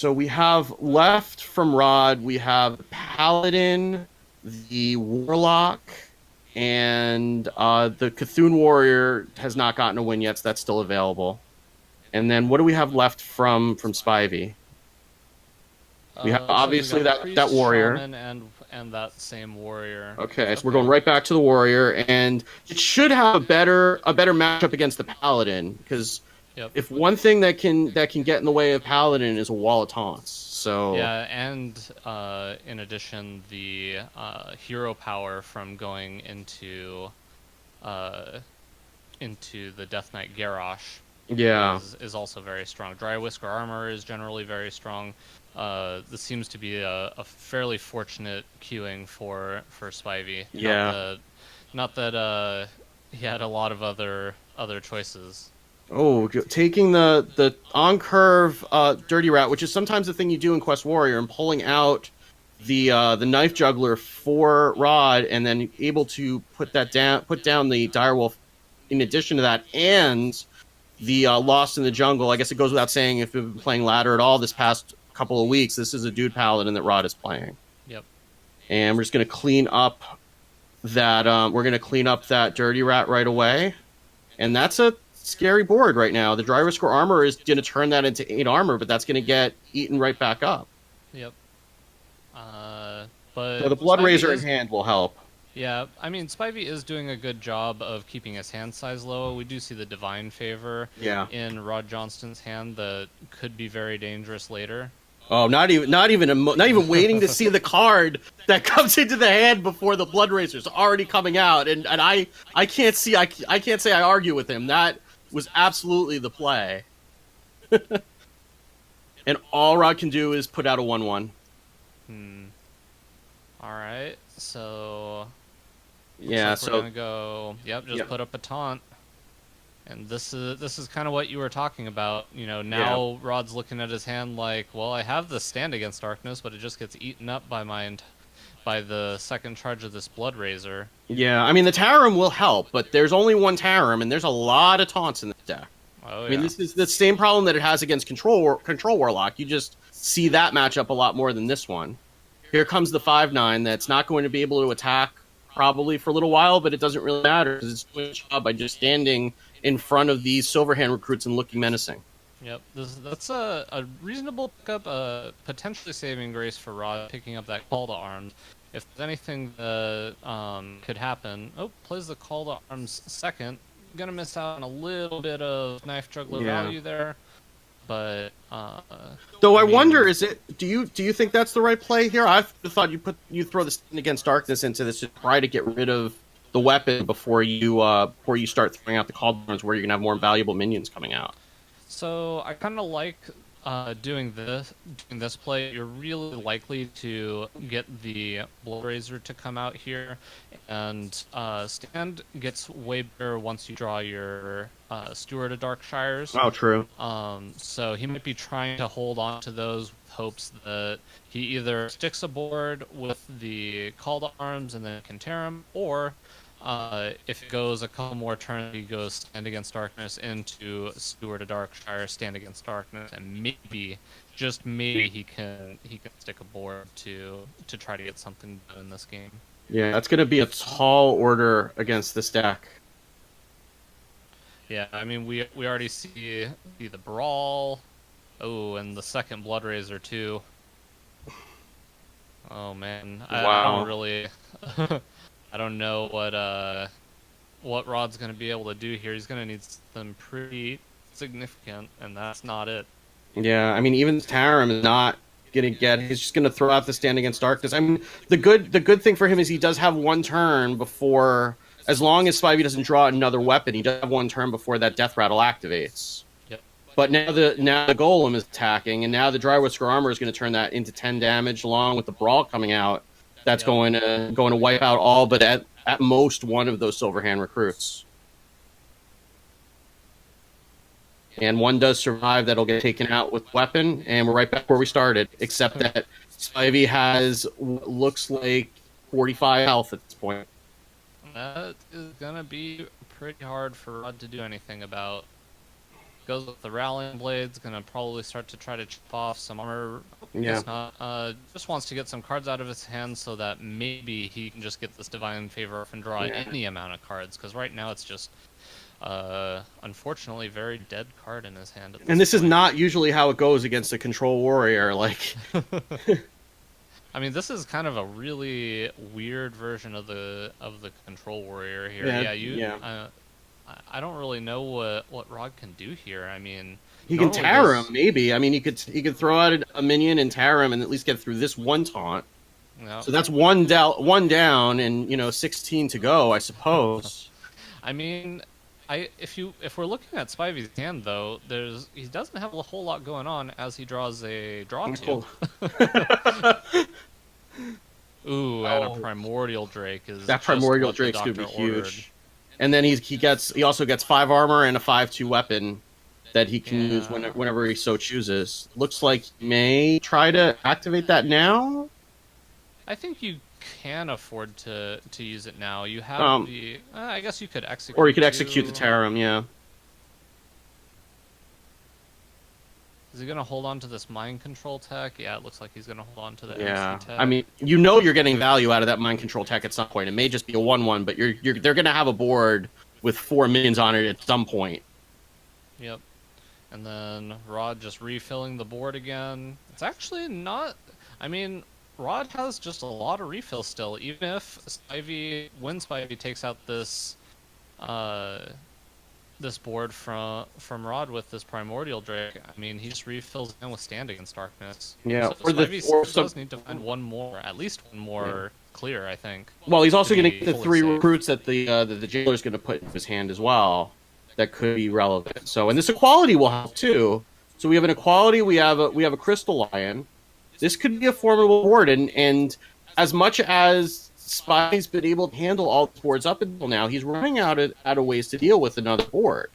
we have left from Rod, we have the Paladin, the Warlock, and the Cthulhu Warrior has not gotten a win yet, so that's still available. And then what do we have left from Spivey? We have obviously so that warrior. Shaman and that same warrior. Okay, so we're going right back to the warrior, and it should have a better matchup against the Paladin, because if one thing that can get in the way of Paladin is a wall of taunts. So yeah, and in addition, the hero power from going into the Death Knight Garrosh is also very strong. Dry Whisker armor is generally very strong. This seems to be a fairly fortunate queuing for Spivey. Yeah. Not that he had a lot of other choices. Oh, taking the on curve Dirty Rat, which is sometimes the thing you do in Quest Warrior, and pulling out the Knife Juggler for Rod, and then able to put down the Direwolf. In addition to that, and the Lost in the Jungle. I guess it goes without saying, if you've been playing ladder at all this past couple of weeks, this is a dude Paladin that Rod is playing. Yep. And we're just gonna clean up that. We're gonna clean up that Dirty Rat right away, and that's a scary board right now. The Dry Whisker armor is going to turn that into 8 armor, but that's going to get eaten right back up. Yep. But so the Blood Spivey Razor in hand will help. Yeah, I mean, Spivey is doing a good job of keeping his hand size low. We do see the Divine Favor in Rod Johnston's hand that could be very dangerous later. Oh, not even waiting to see the card that comes into the hand before the Blood Razor's already coming out, and I can't say I argue with him. That was absolutely the play. And all Rod can do is put out a 1/1. All right, so yeah, we're gonna go. Just put up a taunt. And this is kind of what you were talking about. You know, now Rod's looking at his hand like, well, I have the Stand Against Darkness, but it just gets eaten up by the second charge of this Blood Razor. Yeah, I mean, the Tarim will help, but there's only one Tarim, and there's a lot of taunts in the deck. Oh, yeah. I mean, this is the same problem that it has against Control Warlock. You just see that matchup a lot more than this one. Here comes the 5/9 that's not going to be able to attack probably for a little while, but it doesn't really matter because it's doing its job by just standing in front of these Silverhand recruits and looking menacing. Yep, that's a reasonable pickup, potentially saving grace for Rod picking up that Call to Arms. If there's anything that could happen, plays the Call to Arms second. Gonna miss out on a little bit of Knife Juggler value there, but though I wonder, do you think that's the right play here? I thought you throw the Stand Against Darkness into this to try to get rid of the weapon before you start throwing out the Call to Arms, where you're gonna have more valuable minions coming out. So I kind of like doing this play. You're really likely to get the Blood Razor to come out here, and Stand gets way better once you draw your Steward of Darkshires. Oh, true. So he might be trying to hold on to those with hopes that he either sticks aboard with the Call to Arms and then can tear him, or if it goes a couple more turns, he goes Stand Against Darkness into Steward of Darkshire, Stand Against Darkness, and maybe, just maybe, he can stick aboard to try to get something done in this game. Yeah, that's going to be a tall order against this deck. Yeah, I mean, we already see the Brawl, Oh, and the second Blood Razor too. Oh man, I don't Wow. really, I don't know what Rod's gonna be able to do here. He's gonna need something pretty significant, and that's not it. Yeah, I mean, even Tarim is not gonna get. He's just gonna throw out the Stand Against Darkness. I mean, the good thing for him is he does have one turn before, as long as Spivey doesn't draw another weapon, he does have one turn before that Death Rattle activates. Yep. But now the Golem is attacking, and now the Dry Whisker Armor is going to turn that into 10 damage, along with the Brawl coming out. That's Yep. going to wipe out all but at most one of those Silverhand recruits. And one does survive that'll get taken out with weapon, and we're right back where we started, except that Spivey has what looks like 45 health at this point. That is gonna be pretty hard for Rod to do anything about. Goes with the Rallying Blades, gonna probably start to try to chip off some armor. Yeah. Guess not. Just wants to get some cards out of his hand so that maybe he can just get this Divine Favor off and draw any amount of cards, because right now it's just unfortunately very dead card in his hand. And this is point. not usually how it goes against a Control Warrior. Like, I mean, this is kind of a really weird version of the Control Warrior here. I don't really know what Rod can do here. I mean, he can normally tear him, maybe. I mean, he could throw out a minion and tear him, and at least get through this one taunt. Yeah. So that's one down, and 16 to go, I suppose. I mean, if we're looking at Spivey's hand though, he doesn't have a whole lot going on as he draws a draw two. Ooh, and a Primordial Drake is that just Primordial what the Drake's gonna be doctor huge. ordered. And then he also gets 5 armor and a 5/2 weapon that he can use whenever he so chooses. Looks like he may try to activate that now. I think you can afford to use it now. You have I guess you could execute. Or you could execute the Tarim, yeah. Is he gonna hold on to this mind control tech? Yeah, it looks like he's gonna hold on to the MC tech. I mean, you're getting value out of that mind control tech at some point. It may just be a 1/1, but they're gonna have a board with 4 minions on it at some point. Yep. And then Rod just refilling the board again. It's actually not. I mean, Rod has just a lot of refill still. Even if when Spivey takes out this this board from Rod with this Primordial Drake, I mean, he just refills again with Stand Against Darkness. Yeah, so Spivey does need to find at least one more clear, I think. Well, he's also going to get the 3 recruits that the jailer's going to put in his hand as well. That could be relevant. So, and this equality will help too. So we have an equality. We have a Crystal Lion. This could be a formidable board, and as much as Spy's been able to handle all the boards up until now, he's running out of ways to deal with another board.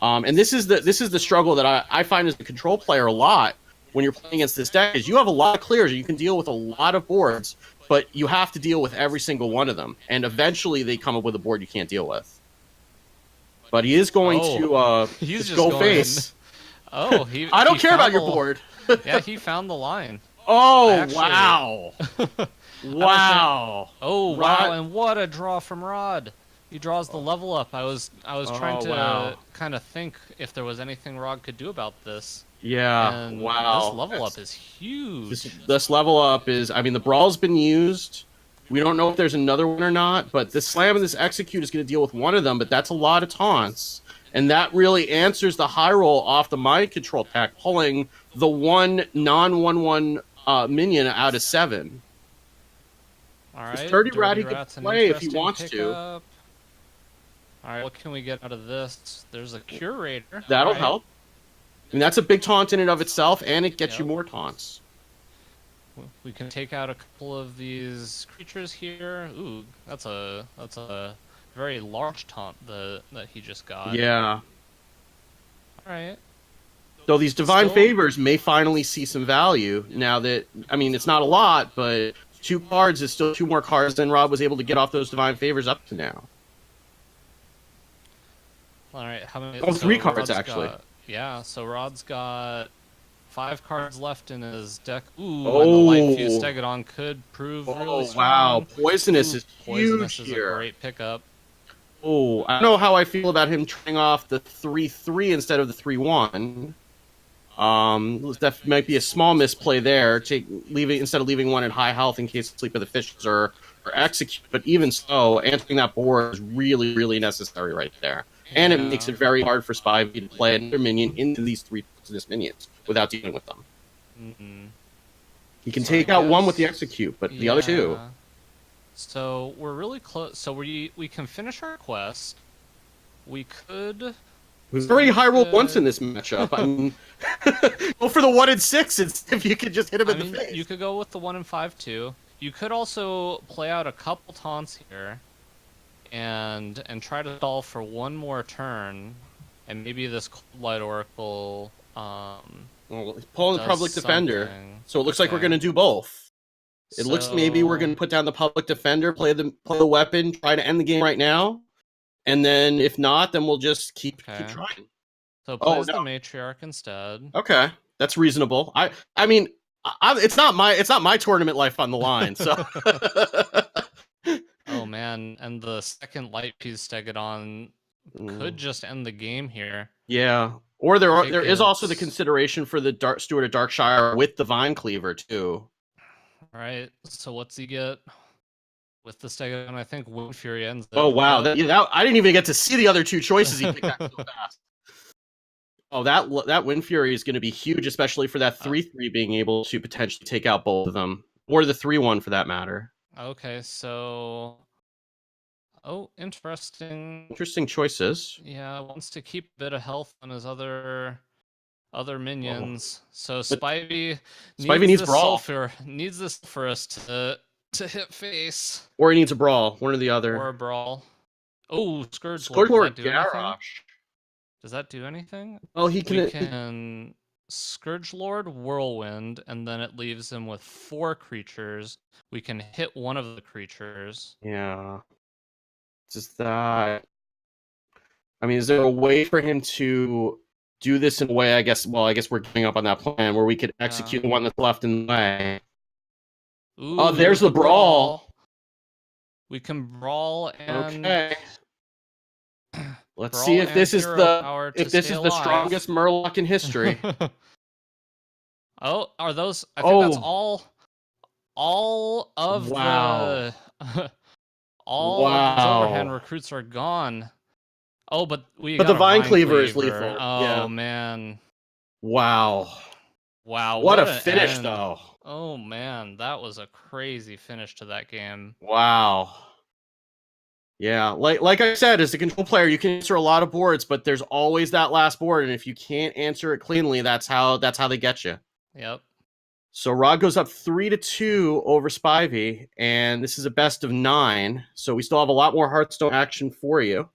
And this is the struggle that I find as a control player a lot when you're playing against this deck, is you have a lot of clears, you can deal with a lot of boards, but you have to deal with every single one of them, and eventually they come up with a board you can't deal with. But he is going to just go face. Oh, I don't care about your board. Yeah, he found the line. Oh, wow. Wow. Oh, wow, and what a draw from Rod. He draws the level up. I was trying to kind of think if there was anything Rod could do about this. Yeah, and wow. This level up is huge. This level up is, I mean, the Brawl's been used. We don't know if there's another one or not, but this Slam and this Execute is going to deal with one of them, but that's a lot of taunts. And that really answers the high roll off the Mind Control tech, pulling the one non-1/1 minion out of 7. All right, Dirty Rat he can play if he wants to. All right, what can we get out of this? There's a Curator. That'll help. I mean, that's a big taunt in and of itself, and it gets you more taunts. We can take out a couple of these creatures here. Ooh, that's a very large taunt that he just got. Yeah. All right. So these Divine Favors may finally see some value now that, I mean, it's not a lot, but 2 cards is still 2 more cards than Rob was able to get off those Divine Favors up to now. All right, how many? Oh, 3 cards actually. Yeah, so Rod's got 5 cards left in his deck. Ooh, and the Light Fuse Stegodon could prove really strong. Wow, Poisonous is Poisonous huge is here. a great pickup. Oh, I don't know how I feel about him turning off the 3/3 instead of the 3/1. That might be a small misplay there. Instead of leaving one in high health in case Sleep of the Fishes or execute. But even so, answering that board is really, really necessary right there. And it makes it very hard for Spyvrr to play another minion into these 3 poisonous minions without dealing with them. Mm-hmm. He can take out one with the execute, but the other two. So we're really close. So we can finish our quest. We could. Who's already high rolled once in this matchup. I mean, go for the 1 in 6 if you could just hit him in the face. You could go with the 1 in 5 too. You could also play out a couple taunts here, and try to stall for one more turn, and maybe this Cold Light Oracle. Well, he's pulling the Public Defender, so it looks like we're going to do both. It looks maybe we're going to put down the Public Defender, play the weapon, try to end the game right now, and then if not, then we'll just keep trying. So plays the Matriarch instead. Okay, that's reasonable. I mean, it's not my tournament life on the line, so. Oh man, and the second Light Piece Stegodon could just end the game here. Yeah. Or there is also the consideration for the Steward of Darkshire with the Vine Cleaver too. All right. So what's he get with the Stegodon? I think Wind Fury ends. Oh wow! I didn't even get to see the other 2 choices he picked out so fast. Oh, that Wind Fury is going to be huge, especially for that 3/3 being able to potentially take out both of them, or the 3/1 for that matter. Okay, so. Oh, interesting. Interesting choices. Yeah, wants to keep a bit of health on his other minions. So Spyvrr needs Brawl. Needs this for us to hit face. Or he needs a Brawl, one or the other. Or a Brawl. Oh, Scourge Lord Garrosh. Does that do anything? Oh, we can Scourge Lord, Whirlwind, and then it leaves him with 4 creatures. We can hit one of the creatures. Yeah. Just that. I mean, is there a way for him to do this in a way? I guess we're giving up on that plan where we could execute the one that's left in the way. Ooh, oh, there's the Brawl. We can Brawl and. Okay. Let's see if this is the strongest Murloc in history. Oh, are those? I think that's all of the. All of the overhand recruits are gone. Oh, but the Vine Cleaver is lethal. Oh man. Wow. What a finish, though. Oh man, that was a crazy finish to that game. Wow. Yeah, like I said, as a control player, you can answer a lot of boards, but there's always that last board, and if you can't answer it cleanly, that's how they get you. Yep. So Rod goes up 3-2 over Spyvrr, and this is a best of 9. So we still have a lot more Hearthstone action for you.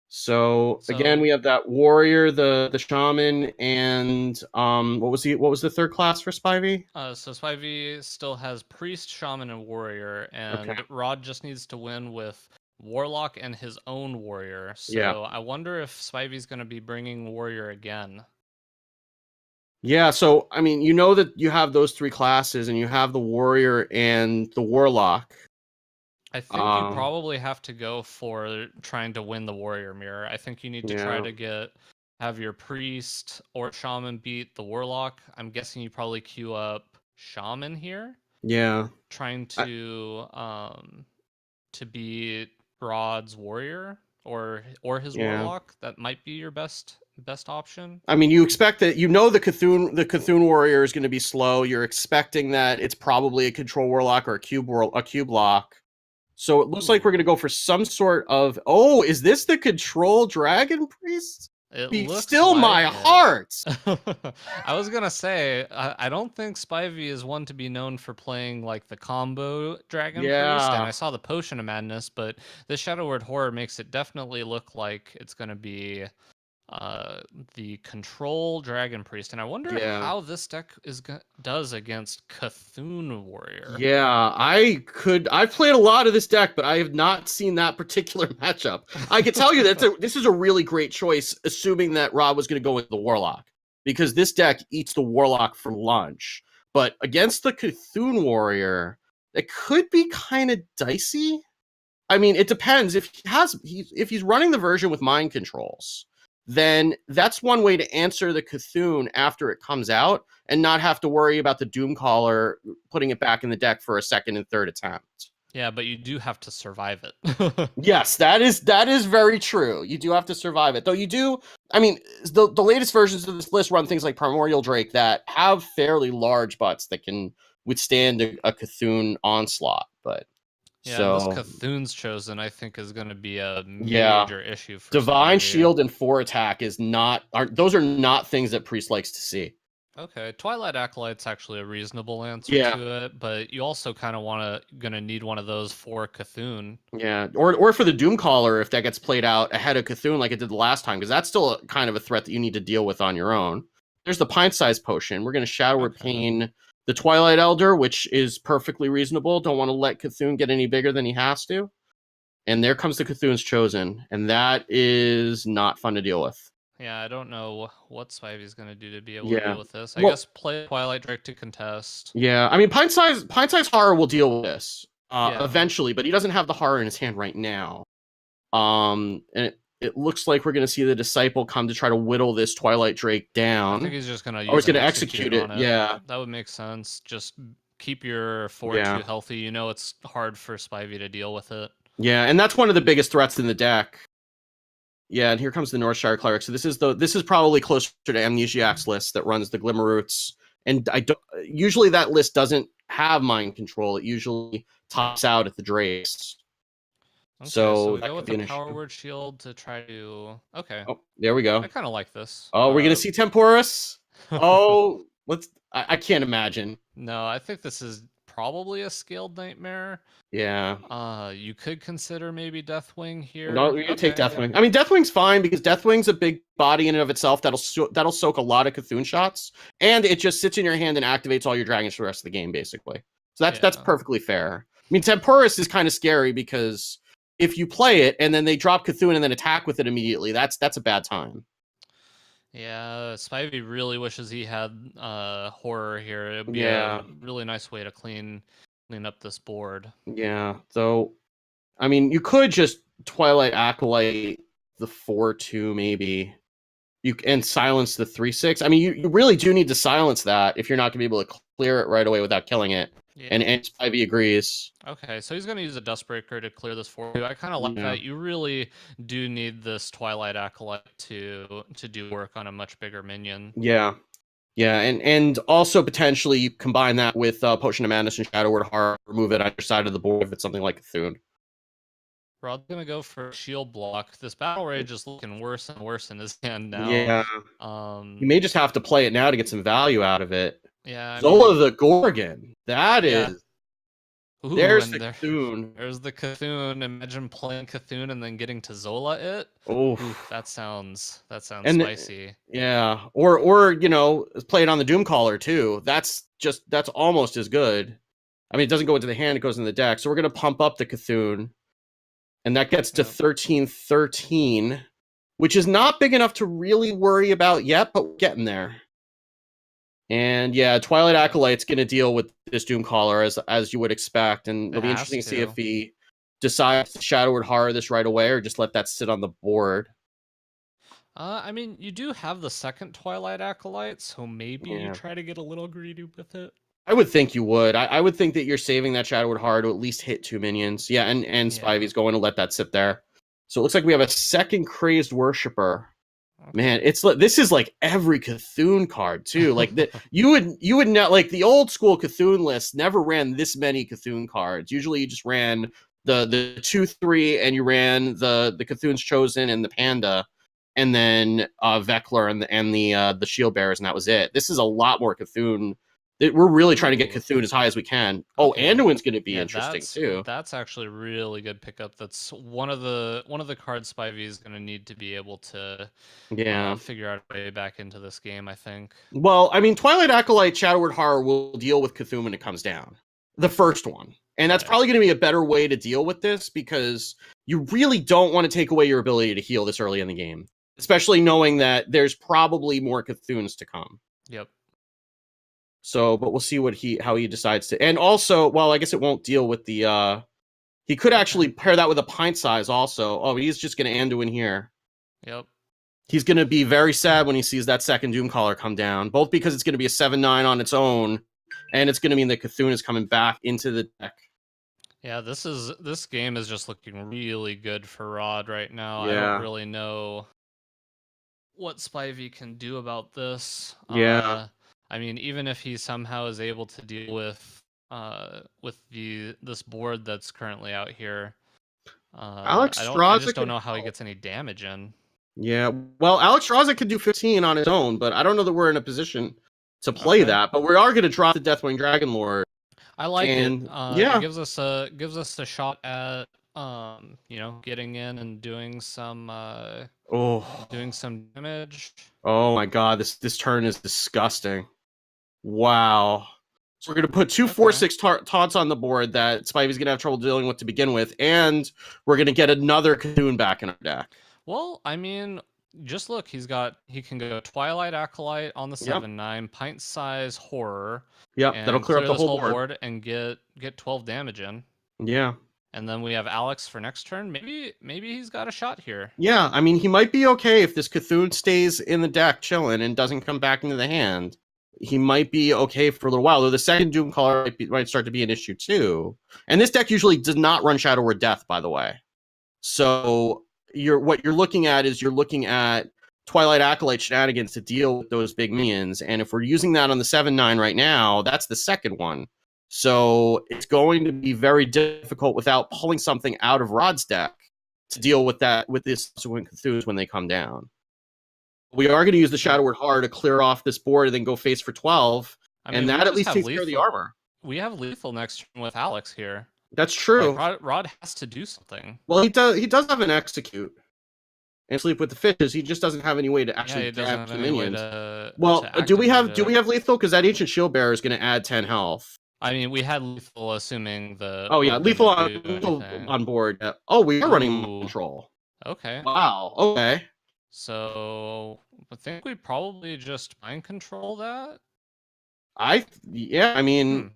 So again, we have that Warrior, the Shaman, and what was the third class for Spyvrr? So Spyvrr still has Priest, Shaman, and Warrior, and Rod just needs to win with Warlock and his own Warrior. So I wonder if Spyvrr's going to be bringing Warrior again. Yeah, so, I mean, you know that you have those 3 classes, and you have the Warrior and the Warlock. I think you probably have to go for trying to win the Warrior mirror. I think you need to try to have your Priest or Shaman beat the Warlock. I'm guessing you probably queue up Shaman here. Yeah. Trying to beat Rod's Warrior or his Warlock. That might be your best option. I mean, you expect that the Cthulhu Warrior is going to be slow. You're expecting that it's probably a Control Warlock or a Cube Lock. So it looks like we're going to go for some sort of. Oh, is this the Control Dragon Priest? It looks still like my heart. I was gonna say I don't think Spyvrr is one to be known for playing like the combo Dragon Priest, and I saw the Potion of Madness, but this Shadow Word Horror makes it definitely look like it's gonna be the Control Dragon Priest, and I wonder how this deck does against Cthulhu Warrior. Yeah, I've played a lot of this deck, but I have not seen that particular matchup. I can tell you that this is a really great choice, assuming that Rob was going to go with the Warlock, because this deck eats the Warlock for lunch. But against the Cthulhu Warrior, it could be kind of dicey. I mean, it depends if he's running the version with mind controls. then that's one way to answer the Cthulhu after it comes out and not have to worry about the Doomcaller putting it back in the deck for a second and third attempt. Yeah, but you do have to survive it. Yes, that is very true. You do have to survive it. Though you do, I mean, the latest versions of this list run things like Primordial Drake that have fairly large butts that can withstand a Cthulhu onslaught. But yeah, and this so Cthulhu's Chosen, I think, is going to be a yeah, major issue for Divine Spyvrr. Shield and 4 attack is not those are not things that Priest likes to see. Okay, Twilight Acolyte's actually a reasonable answer Yeah. to it, but you also kind of gonna need one of those for Cthulhu. Yeah, or for the Doomcaller if that gets played out ahead of Cthulhu like it did the last time, because that's still kind of a threat that you need to deal with on your own. There's the pint-sized potion. We're going to Shadow Word Pain the Twilight Elder, which is perfectly reasonable. Don't want to let Cthulhu get any bigger than he has to. And there comes the Cthulhu's Chosen, and that is not fun to deal with. Yeah, I don't know what Spivey's going to do to be able to deal with this. I Well, guess play Twilight Drake to contest. Yeah, I mean, pint-size horror will deal with this eventually, but he doesn't have the horror in his hand right now. And it looks like we're going to see the Disciple come to try to whittle this Twilight Drake down. I think he's just going to use or he's going to execute it. Yeah, that would make sense. Just keep your 4/2 healthy. You know it's hard for Spivey to deal with it. Yeah, and that's one of the biggest threats in the deck. Yeah, and here comes the Northshire Cleric. So this is probably closer to Amnesiac's list that runs the Glimmerroots. And usually that list doesn't have mind control. It usually tops out at the Drakes. Okay, so we go with the Power Word Shield to try to... Okay. Oh, there we go. I kind of like this. Oh, we're going to see Temporus? Oh, I can't imagine. No, I think this is probably a Scaled Nightmare. Yeah. You could consider maybe Deathwing here. No, we're gonna take Deathwing. I mean, Deathwing's fine because Deathwing's a big body in and of itself that'll soak a lot of Cthulhu shots, and it just sits in your hand and activates all your dragons for the rest of the game, basically. So that's perfectly fair. I mean, Temporus is kind of scary because if you play it and then they drop Cthulhu and then attack with it immediately, that's a bad time. Yeah, Spivey really wishes he had horror here. It'd be a really nice way to clean up this board. Yeah. So, I mean, you could just Twilight Acolyte the 4/2 maybe. And silence the 3/6. I mean, you really do need to silence that if you're not going to be able to clear it right away without killing it. Yeah. And Spivey agrees. Okay, so he's going to use a Dustbreaker to clear this for you. I kind of like that. You really do need this Twilight Acolyte to do work on a much bigger minion. Yeah. Yeah, and also potentially you combine that with Potion of Madness and Shadow Word Horror, remove it on your side of the board if it's something like Cthulhu. We're all going to go for Shield Block. This Battle Rage is looking worse and worse in his hand now. Yeah. You may just have to play it now to get some value out of it. Yeah. Zola the Gorgon. That is... Ooh, there's the Cthulhu. There's the Cthulhu. Imagine playing Cthulhu and then getting to Zola it. Oof. That sounds spicy. Yeah. Or play it on the Doomcaller too. That's almost as good. I mean, it doesn't go into the hand, it goes in the deck. So we're gonna pump up the Cthulhu. And that gets to 13-13, which is not big enough to really worry about yet, but we're getting there. And yeah, Twilight Acolyte's going to deal with this Doomcaller as you would expect, and it'll be interesting to see if he decides to Shadow Word Horror this right away or just let that sit on the board. I mean, you do have the second Twilight Acolyte, so maybe you try to get a little greedy with it. I would think you would. I would think that you're saving that Shadow Word Horror to at least hit 2 minions. Yeah, and Spivey's going to let that sit there. So it looks like we have a second Crazed Worshipper. Okay. Man, this is like every Cthulhu card too. Like you would not like the old school Cthulhu list never ran this many Cthulhu cards. Usually you just ran the 2/3 and you ran the Cthulhu's Chosen and the Panda, and then Vekler and the Shield Bearers, and that was it. This is a lot more Cthulhu. We're really trying to get Cthulhu as high as we can. Oh, Anduin's going to be interesting too. That's actually a really good pickup. That's one of the cards Spivey is going to need to be able to figure out a way back into this game, I think. Well, I mean, Twilight Acolyte Shadow Word Horror will deal with Cthulhu when it comes down. The first one. And that's probably going to be a better way to deal with this because you really don't want to take away your ability to heal this early in the game, especially knowing that there's probably more Cthulhu's to come. Yep. So, but we'll see how he decides to. And also, well, I guess it won't deal with the he could actually pair that with a pint size also. Oh, he's just going to Anduin here. Yep. He's going to be very sad when he sees that second Doomcaller come down, both because it's going to be a 7/9 on its own, and it's going to mean that Cthulhu is coming back into the deck. Yeah, this game is just looking really good for Rod right now. I Yeah. don't really know what Spivey can do about this. Yeah. I mean, even if he somehow is able to deal with this board that's currently out here, Alex I Straza just don't could know how he help. gets any damage in. Yeah. Well, Alex Straza could do 15 on his own, but I don't know that we're in a position to play Okay. that. But we are going to drop the Deathwing Dragon Lord. I like it. And It yeah. gives us a shot at getting in and Oh. doing some damage. Oh my god, this turn is disgusting. Wow. So we're gonna put two Okay. 4/6 taunts on the board that Spivey's gonna have trouble dealing with to begin with, and we're gonna get another Cthulhu back in our deck. Well, I mean, just look, he can go Twilight Acolyte on the Yep. 7/9, pint size horror, Yep. That'll and clear up clear the this whole whole board. board and get 12 damage in. Yeah. And then we have Alex for next turn. Maybe he's got a shot here. Yeah. I mean, he might be okay if this Cthulhu stays in the deck chilling and doesn't come back into the hand. He might be okay for a little while, though the second Doomcaller might start to be an issue too. And this deck usually does not run Shadow or Death, by the way. So what you're looking at is Twilight Acolyte shenanigans to deal with those big minions. And if we're using that on the 7/9 right now, that's the second one. So it's going to be very difficult without pulling something out of Rod's deck to deal with this subsequent Cthulhu's when they come down. We are going to use the Shadow Word Horror to clear off this board and then go face for 12. I mean, And that at least takes care of the armor. We have lethal next turn with Alex here. That's true. Like, Rod has to do something. Well, he does have an execute and sleep with the fishes. He just doesn't have any way to actually grab the minions. Do we have lethal? Because that ancient shield bearer is going to add 10 health. I mean, we had lethal, assuming the. Oh yeah, lethal on board. Yeah. Oh, we are running mind control. Okay. Wow. Okay. So I think we probably just mind control that. I mean,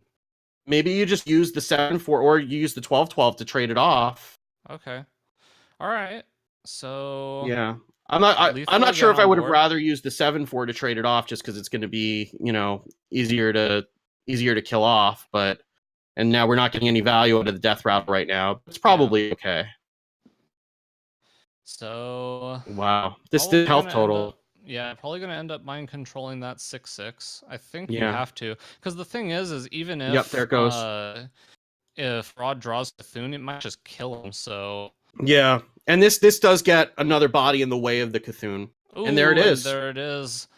maybe you just use the 7/4, or you use the 12/12 to trade it off. Okay. All right. So yeah, I'm not sure if I would have rather used the 7/4 to trade it off, just because it's going to be easier to kill off. And now we're not getting any value out of the death route right now. It's probably okay. So wow, this did health total. Probably going to end up mind controlling that 6/6. I think you have to, because the thing is even if there it goes. If Rod draws Cthulhu, it might just kill him. So yeah, and this does get another body in the way of the Cthulhu. Ooh, and there it is. There it is.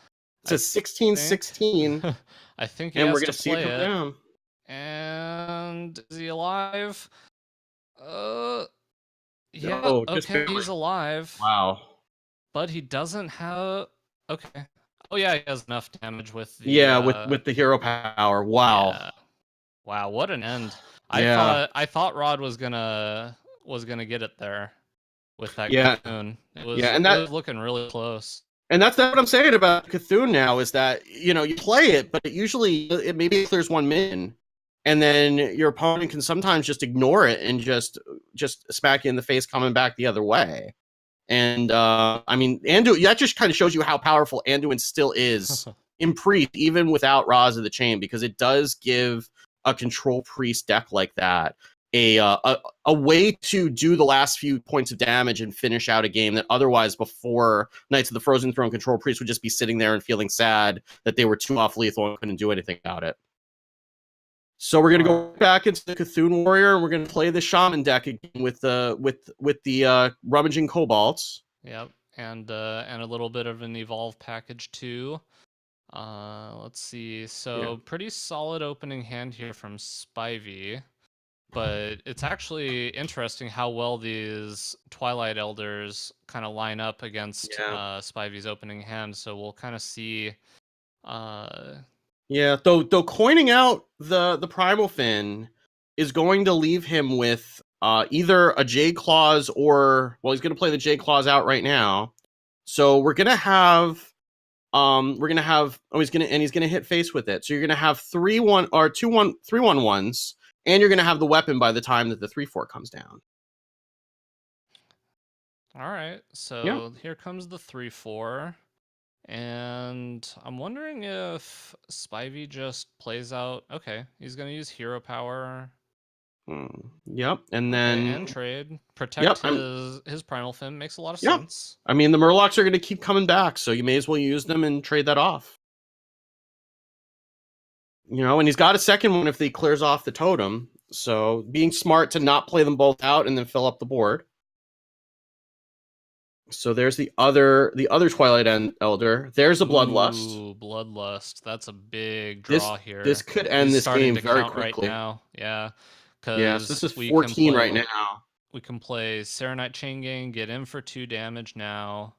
It's a 16/16. I think and we're gonna see it come down. And is he alive? Yeah. No, okay, he's alive. Wow. But he doesn't have. Okay. Oh yeah, he has enough damage with the. with the hero power. Wow. Yeah. Wow, what an end! I thought Rod was gonna get it there with that Cthulhu. It was looking really close. And that's what I'm saying about Cthulhu now, is that you play it, but it maybe clears one min, and then your opponent can sometimes just ignore it and just smack you in the face coming back the other way. And I mean, that just kind of shows you how powerful Anduin still is in Priest, even without Raz of the Chain, because it does give a control Priest deck like that a way to do the last few points of damage and finish out a game that otherwise, before Knights of the Frozen Throne control Priest would just be sitting there and feeling sad that they were too off lethal and couldn't do anything about it. So we're gonna go back into the Cthulhu Warrior, and we're gonna play the Shaman deck again with the Rummaging Cobalts. Yep, and a little bit of an evolve package too. Let's see. So pretty solid opening hand here from Spivey, but it's actually interesting how well these Twilight Elders kind of line up against Spivey's opening hand. So we'll kind of see. Though coining out the Primal Fin is going to leave him with either a Jade Claws he's going to play the Jade Claws out right now. So we're going to have he's going to hit face with it. So you're going to have 3/1 or 2/1 3/1/1s, and you're going to have the weapon by the time that the 3/4 comes down. All right, Yeah. so here comes the 3/4, and I'm wondering if Spivey just plays out. Okay, he's gonna use hero power. Yep. And Okay, then and trade protect yep. his primal fin makes a lot of Yeah. sense. I mean, the Murlocs are going to keep coming back, so you may as well use them and trade that off. And he's got a second one if he clears off the totem. So being smart to not play them both out and then fill up the board. So there's the other Twilight Elder. There's a Bloodlust. Ooh, Bloodlust. That's a big This draw this here. could end He's this starting game to very count right quickly. now. Yeah, Yeah, so this because is 14 right now. we can play Serenite Chain Gang, get in for 2 damage now.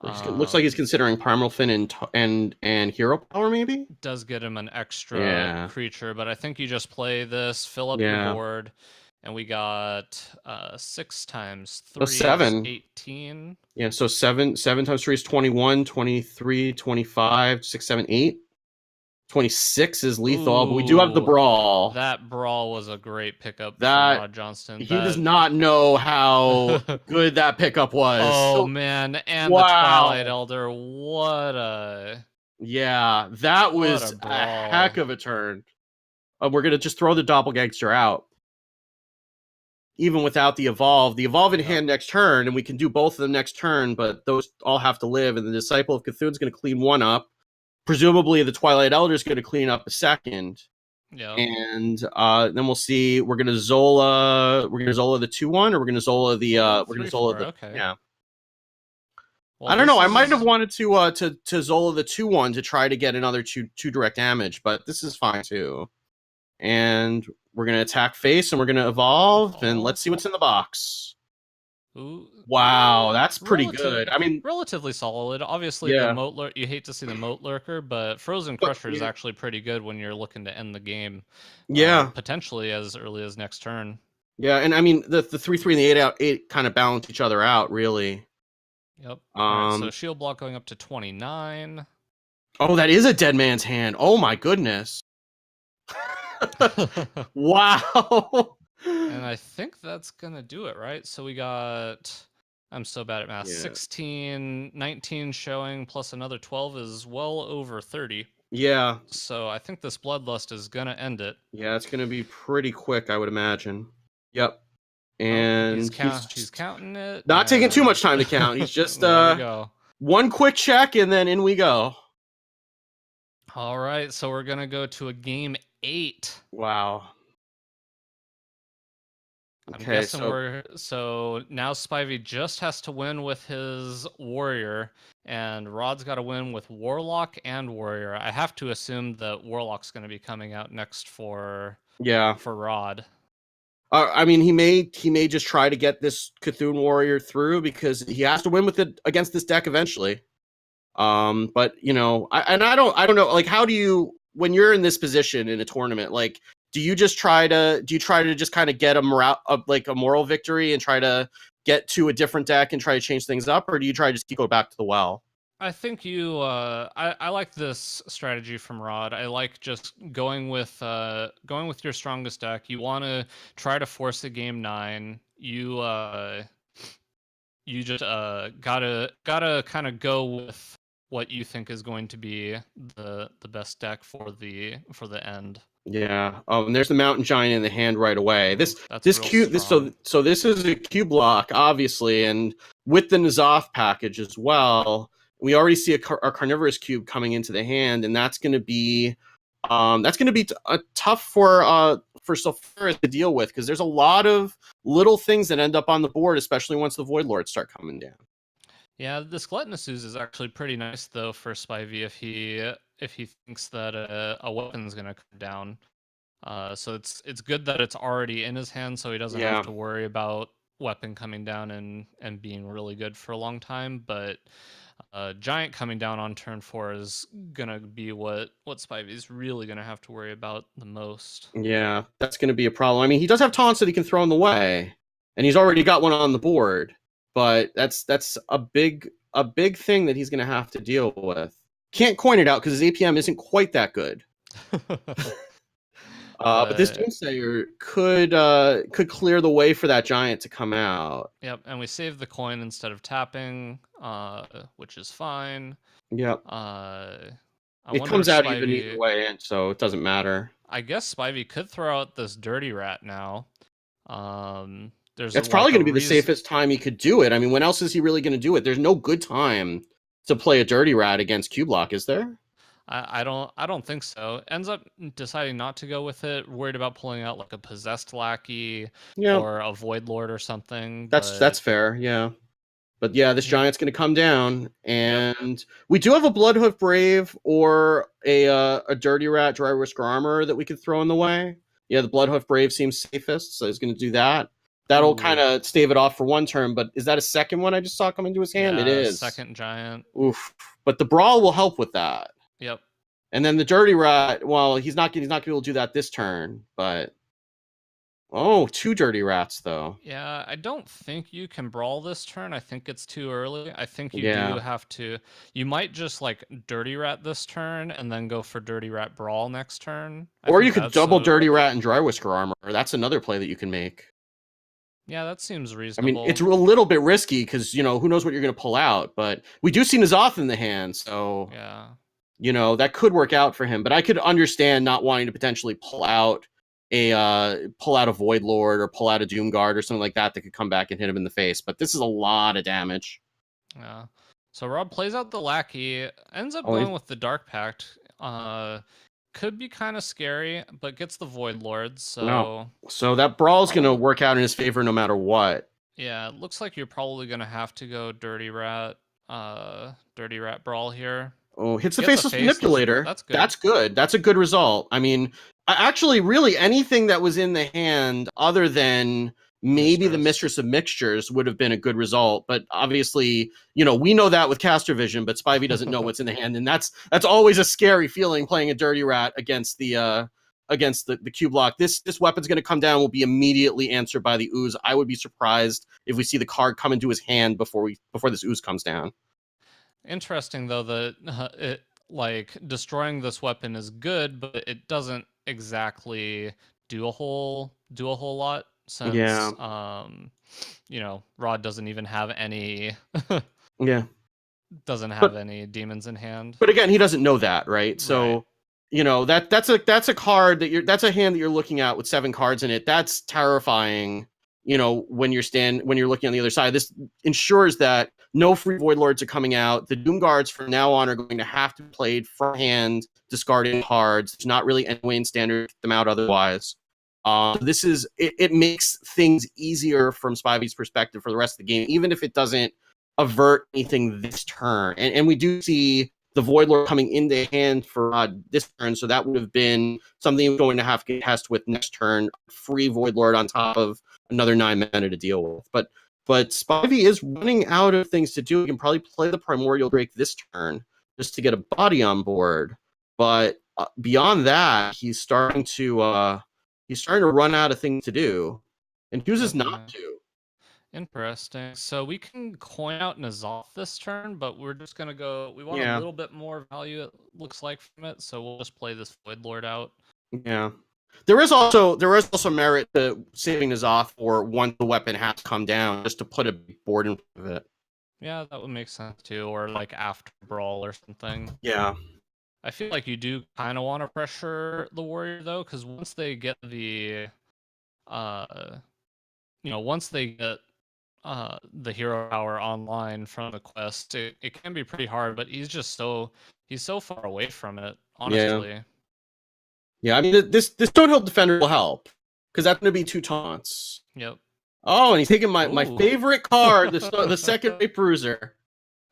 Looks like he's considering Primal Fin and Hero Power, maybe. Does get him an extra Yeah, creature, but I think you just play this, fill up your yeah. board, and we got 6 times So 3 is 7. 18. Yeah, so 7 times 3 is 21, 23, 25, 6, 7, 8. 26 is lethal, but we do have the Ooh, Brawl. that brawl was a great pickup from That Rod Johnston. he does not know how good that pickup was. Oh So, man, and the Twilight wow. Elder, Yeah, that what a was a heck brawl. of a turn. We're going to just throw the Doppelgangster out. Even without the Evolve. The Evolve in Yep. hand next turn, and we can do both of them next turn, but those all have to live, and the Disciple of Cthulhu's going to clean one up. Presumably, the Twilight Elder is going to clean up a second. Yep. And then we'll see. We're gonna Zola. We're gonna Zola the 2/1, or we're gonna Zola the. We're gonna Zola 3/4, the. okay. Yeah. Well, I don't know. this I might have is wanted to Zola the 2/1 to try to get another two direct damage, but this is fine too. And we're gonna attack face, and we're gonna evolve, and let's see what's in the box. ooh, Wow, that's pretty relative, good. I mean, relatively solid. Obviously, the yeah, moat you hate to see the moat lurker, but Frozen but Crusher is actually pretty good when you're looking to end the game, yeah, potentially as early as next turn. yeah, and I mean the 3/3 and the 8/8 kind of balance each other out, really. Yep. All right, so Um, shield block going up to 29. oh, that is a dead man's hand. Oh my goodness. Wow. And I think that's gonna do it, right? So we got, I'm so bad at math. Yeah. 16, 19 showing plus another 12 is well over 30. Yeah. So I think this bloodlust is gonna end it. Yeah, it's going to be pretty quick, I would imagine. Yep. Oh, And he's counting it. not taking too And much time to count. He's just there we go. one quick check and then in we go. All right, so we're gonna go to a game 8. Wow. I'm Okay, guessing so now Spivey just has to win with his warrior, and Rod's got to win with warlock and warrior. I have to assume that warlock's going to be coming out next for yeah. Rod. I mean, he may just try to get this Cthulhu warrior through because he has to win with it against this deck eventually. But I don't know. Like, how do you, when you're in this position in a tournament, like, do you try to just kind of get a moral victory and try to get to a different deck and try to change things up, or do you try to just keep going back to the well? I think I like this strategy from Rod. I like just going with your strongest deck. You want to try to force a game 9. You just gotta kind of go with what you think is going to be the best deck for the end. Yeah. Oh, and there's the Mountain Giant in the hand right away. This That's this real cube. strong. So this is a Q block, obviously, and with the N'Zoth package as well. We already see a carnivorous cube coming into the hand, and that's going to be tough for Spyvrr to deal with because there's a lot of little things that end up on the board, especially once the Void Lords start coming down. Yeah, this Gluttonous Ooze is actually pretty nice though for Spivey if he thinks that a weapon's gonna come down. So it's good that it's already in his hand, so he doesn't have to worry about weapon coming down and being really good for a long time. But Giant coming down on turn 4 is gonna be what Spivey's really gonna have to worry about the most. Yeah, that's going to be a problem. I mean, he does have taunts that he can throw in the way, and he's already got one on the board. But that's a big thing that he's going to have to deal with. Can't coin it out because his APM isn't quite that good. But this But Doomsayer could clear the way for that giant to come out. yep, and we save the coin instead of tapping, which is fine. Yep. I It wonder comes if out even either Spivey. way, and so it doesn't matter. I guess Spivey could throw out this dirty rat now. There's That's like probably a going to be the reason. safest time he could do it. I mean, when else is he really going to do it? There's no good time to play a dirty rat against Q-Block, is there? I don't think so. Ends up deciding not to go with it, worried about pulling out like a possessed lackey Yeah, or a void lord or something. But that's fair. Yeah. But yeah, this yeah, giant's going to come down, yep. and we do have a Bloodhoof Brave or a Dirty Rat Dry Whisker Armor that we could throw in the way. Yeah, the Bloodhoof Brave seems safest, so he's going to do that. That'll kind Ooh, of stave it off for one turn, but is that a second one I just saw come into his hand? It yeah, is. second giant. Oof. But the Brawl will help with that. Yep. And then the Dirty Rat, well, he's not going to be able to do that this turn, but two Dirty Rats though. Yeah, I don't think you can brawl this turn. I think it's too early. I think you do Yeah. have to. You might just like dirty rat this turn and then go for dirty rat brawl next turn. I Or think you could that's double a. Dirty Rat and Dry Whisker Armor. That's another play that you can make. Yeah, that seems I mean, it's reasonable. a little bit risky because, who knows what you're going to pull out, but we do see N'Zoth in the hand, so, Yeah. that could work out for him. But I could understand not wanting to potentially pull out a Void Lord or pull out a Doom Guard or something like that could come back and hit him in the face. But this is a lot of damage. Yeah. So Rob plays out the lackey, ends up Oh, going with the Dark Pact. Could be kind of scary, but gets the Void Lord. no. So So that Brawl's going to probably, work out in his favor no matter what. yeah, it looks like you're probably gonna have to go Dirty Rat Brawl here. Oh, hits the Gets a Faceless faceless. Manipulator. That's good. That's good. That's a good result. I mean, actually, really, anything that was in the hand other than maybe the Mistress. Mistress of Mixtures would have been a good result. But obviously, we know that with Caster Vision, but Spivey doesn't know what's in the hand, and that's always a scary feeling playing a Dirty Rat against the Q block. This weapon's going to come down, will be immediately answered by the ooze. I would be surprised if we see the card come into his hand before this ooze comes down. Interesting though that it like destroying this weapon is good, but it doesn't exactly do a whole lot since Yeah, Rod doesn't even have any yeah. doesn't have But any demons in hand. But again, he doesn't know that, right? Right. So, that's a card that's a hand that you're looking at with 7 cards in it. That's terrifying. When you're looking on the other side. This ensures that no free Void Lords are coming out. The Doom Guards from now on are going to have to be played from hand, discarding cards. There's not really any way in standard to get them out otherwise. This is it makes things easier from Spivey's perspective for the rest of the game, even if it doesn't avert anything this turn. And we do see the Void Lord coming into hand for this turn, so that would have been something we're going to have to test with next turn. Free Void Lord on top of another 9 mana to deal with. But Spivey is running out of things to do. He can probably play the Primordial Drake this turn just to get a body on board. But beyond that, he's starting to run out of things to do, and chooses Okay. not to. Interesting. So we can coin out N'Zoth this turn, but we're just gonna go. We want a Yeah, little bit more value. It looks like from it, so we'll just play this Void Lord out. yeah. There is also merit to saving N'Zoth for once the weapon has come down, just to put a board in front of it. Yeah, that would make sense too, or like after Brawl or something. Yeah, I feel like you do kind of want to pressure the warrior though, because once they get uh, the hero power online from the quest, it can be pretty hard. But he's so far away from it, yeah, honestly. yeah. I mean, this Stonehill Defender will help because that's going to be 2 taunts. Yep. Oh, and he's taking my Ooh. favorite card, the second rate bruiser.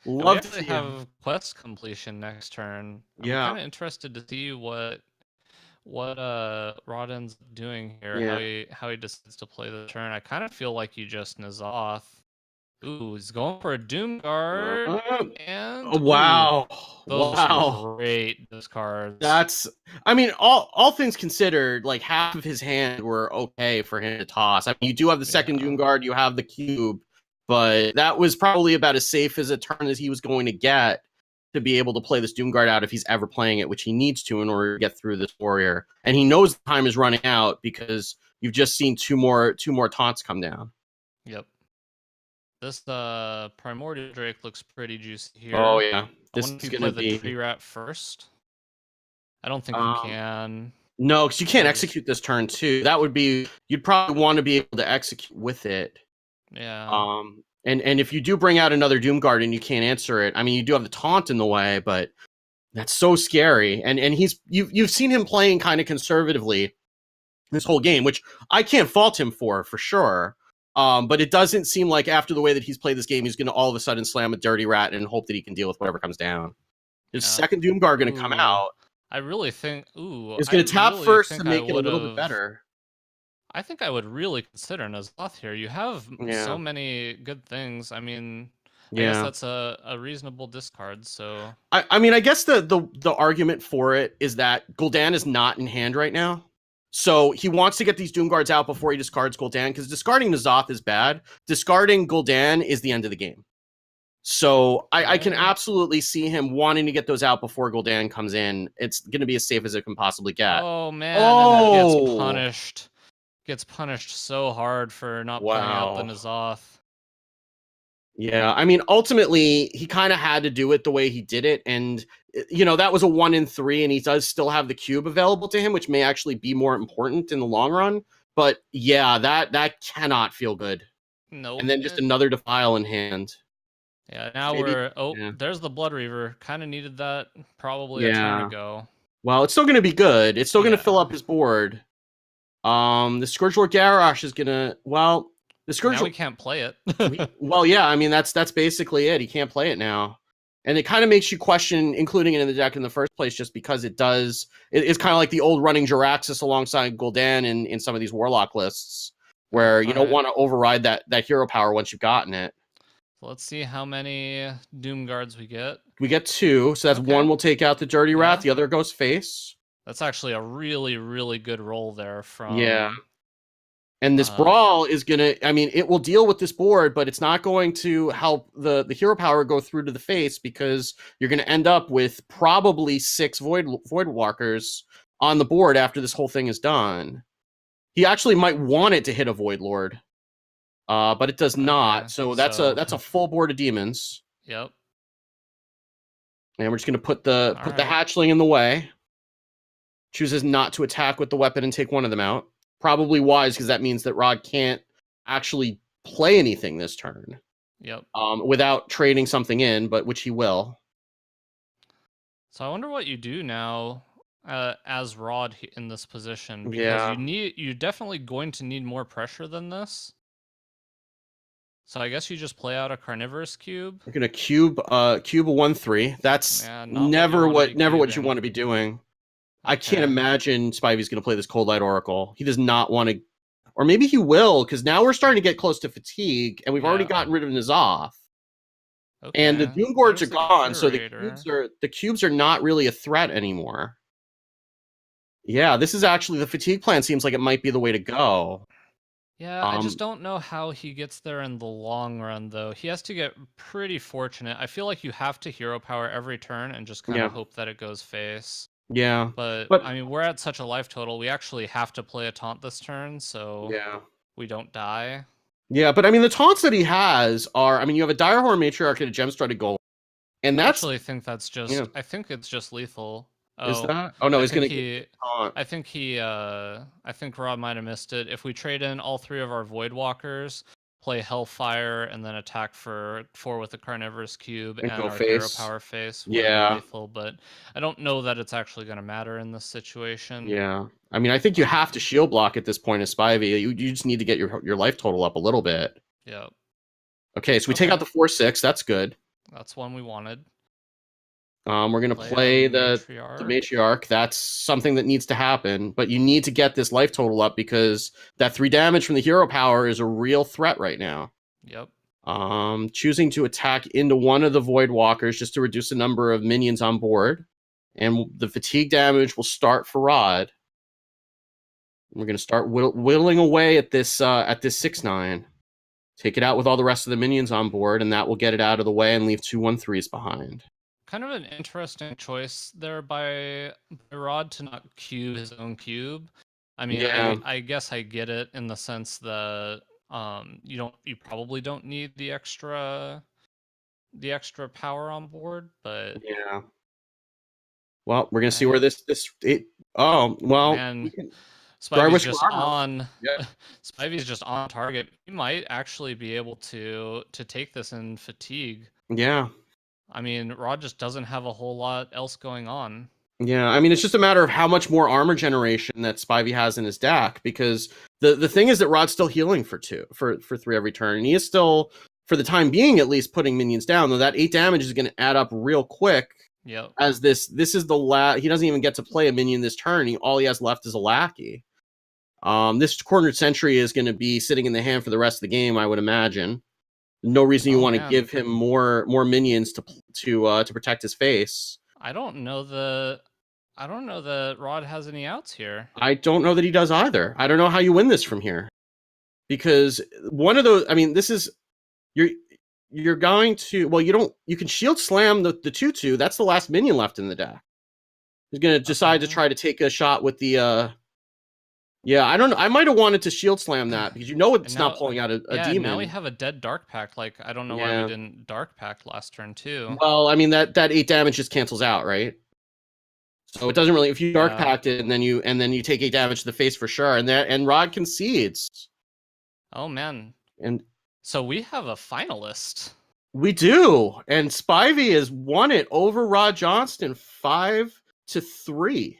And we Love to actually see him. have quest completion next turn. I'm Yeah, kind of interested to see what Rod ends up doing here, yeah. how he decides to play the turn. I kind of feel like you just N'Zoth. Ooh, he's going for a Doom Guard, and ooh, Wow, those are some wow. great discards. I mean, all things considered, like half of his hand were okay for him to toss. I mean, you do have the second Yeah, Doom Guard, you have the cube, but that was probably about as safe as a turn as he was going to get to be able to play this Doomguard out if he's ever playing it, which he needs to in order to get through this warrior. And he knows time is running out because you've just seen two more taunts come down. Yep. This Primordial Drake looks pretty juicy here. Oh yeah, this is gonna be the tree rat first. I don't think you can. No, because you can't execute this turn too. That would be, you'd probably want to be able to execute with it. Yeah. And if you do bring out another Doomguard and you can't answer it, I mean, you do have the taunt in the way, but that's so scary. And you've seen him playing kind of conservatively this whole game, which I can't fault him for sure. But it doesn't seem like after the way that he's played this game, he's going to all of a sudden slam a dirty rat and hope that he can deal with whatever comes down. His second Doomguard going to come out. I really think, he's going to tap first to make it a little bit better. I think I would really consider N'Zoth here. You have so many good things. I mean, I guess that's a reasonable discard. So I mean, I guess the argument for it is that Gul'dan is not in hand right now. So he wants to get these Doomguards out before he discards Gul'dan, because discarding N'Zoth is bad. Discarding Gul'dan is the end of the game. So I can absolutely see him wanting to get those out before Gul'dan comes in. It's going to be as safe as it can possibly get. Oh, man. Oh! And it gets punished. Gets punished so hard for not playing out the N'Zoth. Yeah, I mean, ultimately, he kind of had to do it the way he did it. And, you know, that was a 1 in 3, and he does still have the cube available to him, which may actually be more important in the long run. But, yeah, that cannot feel good. No. And then just another Defile in hand. Yeah, now there's the Blood Reaver. Kind of needed that probably a turn ago. Well, it's still going to be good. It's still going to fill up his board. The Scourgelord Garrosh is going to, well, the Scourgelord... Now we can't play it. Well, yeah, I mean, that's basically it. He can't play it now. And it kind of makes you question including it in the deck in the first place, just because it's kind of like the old running Jiraxis alongside Gul'dan in some of these Warlock lists, where you don't want to override that hero power once you've gotten it. So let's see how many Doomguards we get. We get 2, so that's one will take out the Dirty Rat, the other goes face. That's actually a really, really good roll there from... Yeah. And this Brawl is going to... I mean, it will deal with this board, but it's not going to help the hero power go through to the face, because you're going to end up with probably 6 Voidwalkers on the board after this whole thing is done. He actually might want it to hit a Voidlord, but it does not. So that's a full board of demons. Yep. And we're just going to put the hatchling in the way. Chooses not to attack with the weapon and take one of them out. Probably wise, because that means that Rod can't actually play anything this turn. Yep. Without trading something in, but which he will. So I wonder what you do now as Rod in this position, because you're definitely going to need more pressure than this. So I guess you just play out a Carnivorous Cube. We're gonna cube a 1/3. That's never what you want to be doing. I can't imagine Spivey's going to play this Cold Light Oracle. He does not want to, or maybe he will, because now we're starting to get close to fatigue, and we've already gotten rid of N'Zoth. And the Doomguards are gone, so the cubes are not really a threat anymore. Yeah, this is actually, the fatigue plan seems like it might be the way to go. Yeah, I just don't know how he gets there in the long run, though. He has to get pretty fortunate. I feel like you have to hero power every turn and just kind of hope that it goes face. Yeah. But I mean, we're at such a life total. We actually have to play a taunt this turn, so we don't die. Yeah, but I mean, the taunts that he has are, I mean, you have a Direhorn Matriarch and a Gem-Studded Golem. And that's... I actually think that's just, I think it's just lethal. Is that? Oh, no, he's going to... I think Rob might have missed it. If we trade in all 3 of our Voidwalkers, play Hellfire, and then attack for 4 with the Carnivorous Cube and our hero power face, lethal, but I don't know that it's actually going to matter in this situation. Yeah. I mean, I think you have to shield block at this point as Spivey. You just need to get your life total up a little bit. Yeah. Okay, so we take out the 4/6. That's good. That's one we wanted. We're going to play the Matriarch. That's something that needs to happen, but you need to get this life total up, because that 3 damage from the hero power is a real threat right now. Yep. Choosing to attack into one of the Voidwalkers just to reduce the number of minions on board. And the fatigue damage will start for Rod. We're going to start whittling away at this 6/9. Take it out with all the rest of the minions on board, and that will get it out of the way and leave 2 1/3s behind. kind of an interesting choice there by Rod to not cube his own cube. I mean, Yeah. I guess I get it in the sense that you probably don't need the extra power on board, but Yeah. Well, we're gonna see where man, oh well, we man, can. I Spivey's wish just Rod knows. on Yeah. Spivey's just on target. He might actually be able to take this in fatigue. Yeah. I mean, Rod just doesn't have a whole lot else going on. Yeah, I mean, it's just a matter of how much more armor generation that Spivey has in his deck, because the thing is that Rod's still healing for three every turn, and he is still, for the time being at least, putting minions down. Though that 8 damage is going to add up real quick. Yep. As this is the he doesn't even get to play a minion this turn. All he has left is a lackey. This cornered sentry is going to be sitting in the hand for the rest of the game, I would imagine. No reason you want to give him more minions to protect his face. I don't know that Rod has any outs here. I don't know that he does either. I don't know how you win this from here, because one of those. I mean, this is you're going to. Well, you can shield slam the 2/2. That's the last minion left in the deck. He's going to decide to try to take a shot with the. Yeah, I don't know. I might have wanted to shield slam that, because it's not pulling out a demon. Now we have a dead dark pact. Like, I don't know why we didn't dark pact last turn too. Well, I mean that 8 damage just cancels out, right? So it doesn't really. If you dark pact it and then you take 8 damage to the face for sure, and Rod concedes. Oh man! And so we have a finalist. We do, and Spivey has won it over Rod Johnston 5-3.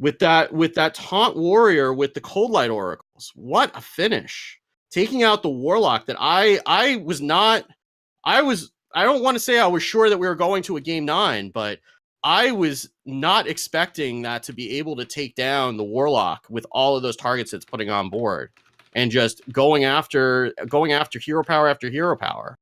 With that taunt warrior with the cold light oracles. What a finish. Taking out the warlock that I don't want to say I was sure that we were going to a game 9, but I was not expecting that to be able to take down the warlock with all of those targets it's putting on board, and just going after hero power after hero power.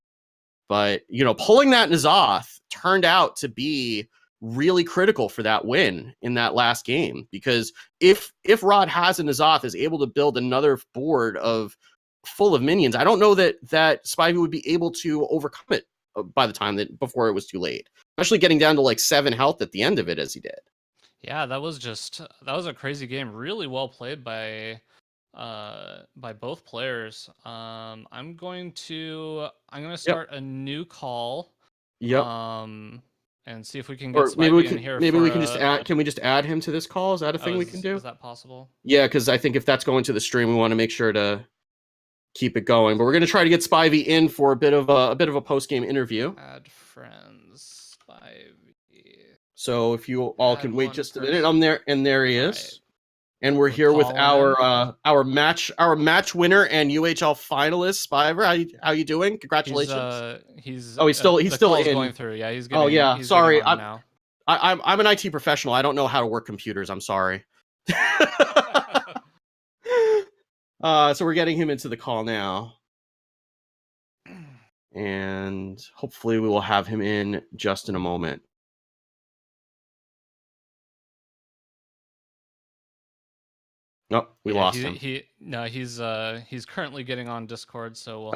But pulling that N'Zoth turned out to be really critical for that win in that last game, because if Rod has a N'Zoth, is able to build another board full of minions, I don't know that Spivey would be able to overcome it by the time before it was too late, especially getting down to like 7 health at the end of it as he did. Yeah, that was a crazy game. Really well played by both players. I'm going to start a new call. Yep. And see if we can get Spivey in here. Maybe we can just add. Can we just add him to this call? Is that a thing we can do? Is that possible? Yeah, because I think if that's going to the stream, we want to make sure to keep it going. But we're going to try to get Spivey in for a bit of a post game interview. Add friends, Spivey. So if you all can wait just a minute, I'm there, and there he is. And we're here with our match winner and UHL finalist, Spyvrr. How you doing? Congratulations. He's still in. Going through. Yeah, he's getting. Oh yeah, he's sorry. Now. I'm an IT professional. I don't know how to work computers. I'm sorry. So we're getting him into the call now, and hopefully we will have him in just in a moment. Nope, we lost him. He's currently getting on Discord, so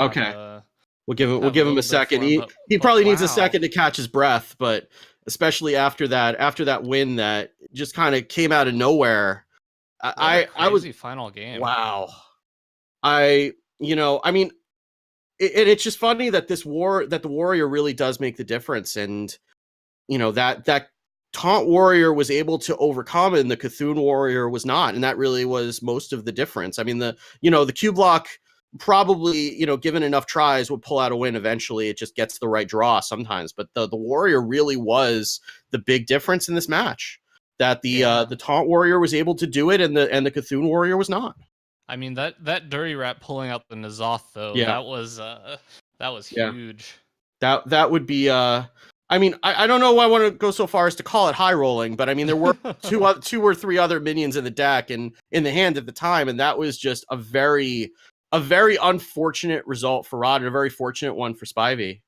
we'll give him a second. He probably needs a second to catch his breath, but especially after that win that just kind of came out of nowhere. I was final game. Wow. I mean, it's just funny that the warrior really does make the difference, and that taunt warrior was able to overcome and the Cthulhu warrior was not, and that really was most of the difference. I mean, the Q block probably, given enough tries, would pull out a win eventually. It just gets the right draw sometimes, but the warrior really was the big difference in this match, that the taunt warrior was able to do it and the Cthulhu warrior was not. I mean, that Dirty Rat pulling out the N'Zoth though, that was huge. That would be I mean, I don't know why I want to go so far as to call it high rolling, but I mean, there were two or three other minions in the deck and in the hand at the time, and that was just a very unfortunate result for Rod, and a very fortunate one for Spivey.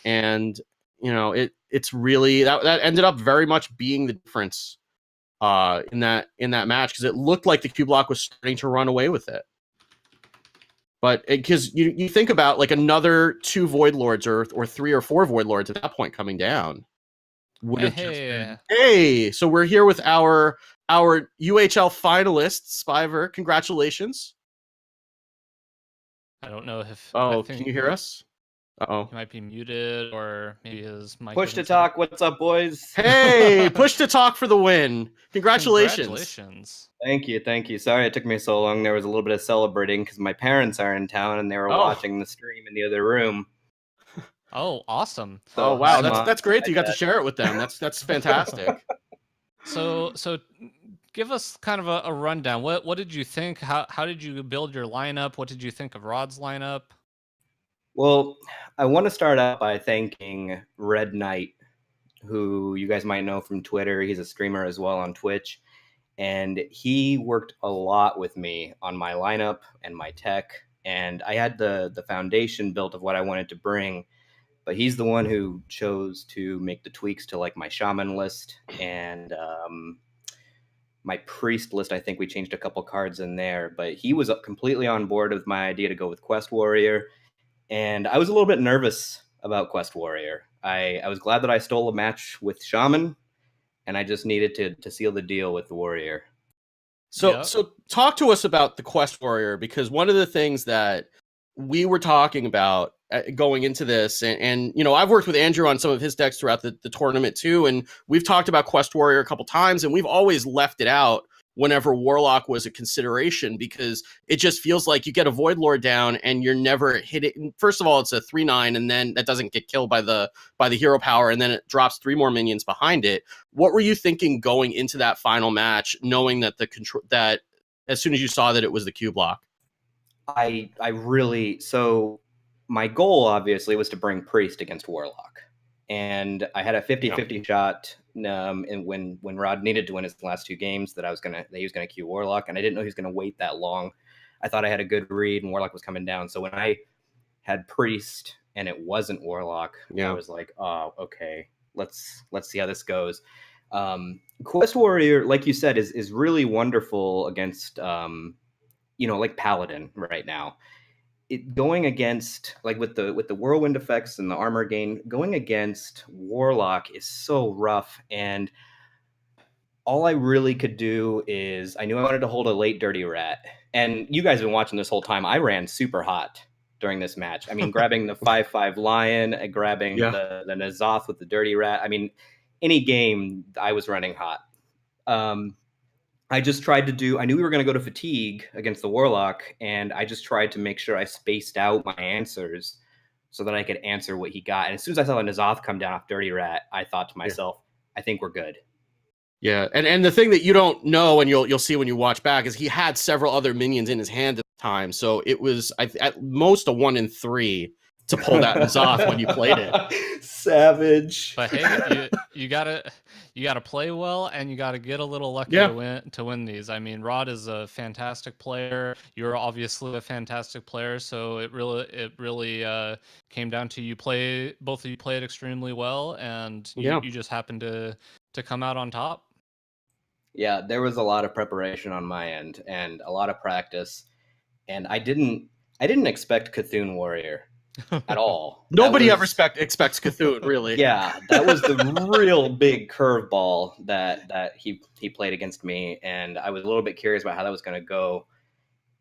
And it's really that ended up very much being the difference in that match, because it looked like the Q block was starting to run away with it. But because you think about like another 2 Void Lords or 3 or 4 Void Lords at that point coming down. would Hey, have just hey. been, hey. So we're here with our UHL finalists, Spyvrr. Congratulations. I don't know if I Oh, can think you hear us? Uh-oh. he might be muted or maybe his mic Push to isn't set up. talk. What's up, boys? Hey, push to talk for the win. Congratulations. Congratulations. Thank you, thank you. Sorry it took me so long. There was a little bit of celebrating because my parents are in town and they were Oh. watching the stream in the other room. Oh, awesome. Oh So wow, hi, Mom. that's great that Hi, you got to Dad. share it with them. That's fantastic. So give us kind of a rundown. What did you think? How did you build your lineup? What did you think of Rod's lineup? Well, I want to start out by thanking Red Knight, who you guys might know from Twitter. He's a streamer as well on Twitch. And he worked a lot with me on my lineup and my tech. And I had the foundation built of what I wanted to bring. But he's the one who chose to make the tweaks to like my shaman list and my priest list. I think we changed a couple cards in there, but he was completely on board with my idea to go with Quest Warrior. And I was a little bit nervous about Quest Warrior. I was glad that I stole a match with Shaman, and I just needed to seal the deal with the Warrior. So talk to us about the Quest Warrior, because one of the things that we were talking about going into this, and you know, I've worked with Andrew on some of his decks throughout the tournament too, and we've talked about Quest Warrior a couple times, and we've always left it out whenever Warlock was a consideration, because it just feels like you get a Void Lord down and you're never hitting. First of all, it's a 3/9, and then that doesn't get killed by the hero power, and then it drops 3 more minions behind it. What were you thinking going into that final match, knowing that that as soon as you saw that it was the Q block? I really, so my goal obviously was to bring Priest against Warlock, and I had a 50-50 shot. And when Rod needed to win his last 2 games, that he was gonna Q Warlock, and I didn't know he was gonna wait that long. I thought I had a good read, and Warlock was coming down. So when I had Priest and it wasn't Warlock, I was like, oh, okay, let's see how this goes. Quest Warrior, like you said, is really wonderful against like Paladin right now. Going against, like, with the whirlwind effects and the armor gain, going against Warlock is so rough. And all I really could do is, I knew I wanted to hold a late Dirty Rat. And you guys have been watching this whole time. I ran super hot during this match. I mean, grabbing the 5/5 Lion, grabbing the Nazoth with the Dirty Rat. I mean, any game I was running hot. I just tried to I knew we were going to go to fatigue against the Warlock, and I just tried to make sure I spaced out my answers so that I could answer what he got. And as soon as I saw the Nazoth come down off Dirty Rat, I thought to myself, I think we're good. Yeah, and the thing that you don't know, and you'll see when you watch back, is he had several other minions in his hand at the time, so it was at most a 1 in 3 to pull that Nazoth when you played it. Savage. But hey, you gotta play well, and you gotta get a little lucky to win these. I mean, Rod is a fantastic player. You're obviously a fantastic player, so it really came down to both of you played extremely well, and you just happened to come out on top. Yeah, there was a lot of preparation on my end and a lot of practice, and I didn't expect Cthulhu Warrior at all. Nobody ever expects Cthulhu, really. Yeah, that was the real big curveball that he played against me, and I was a little bit curious about how that was going to go.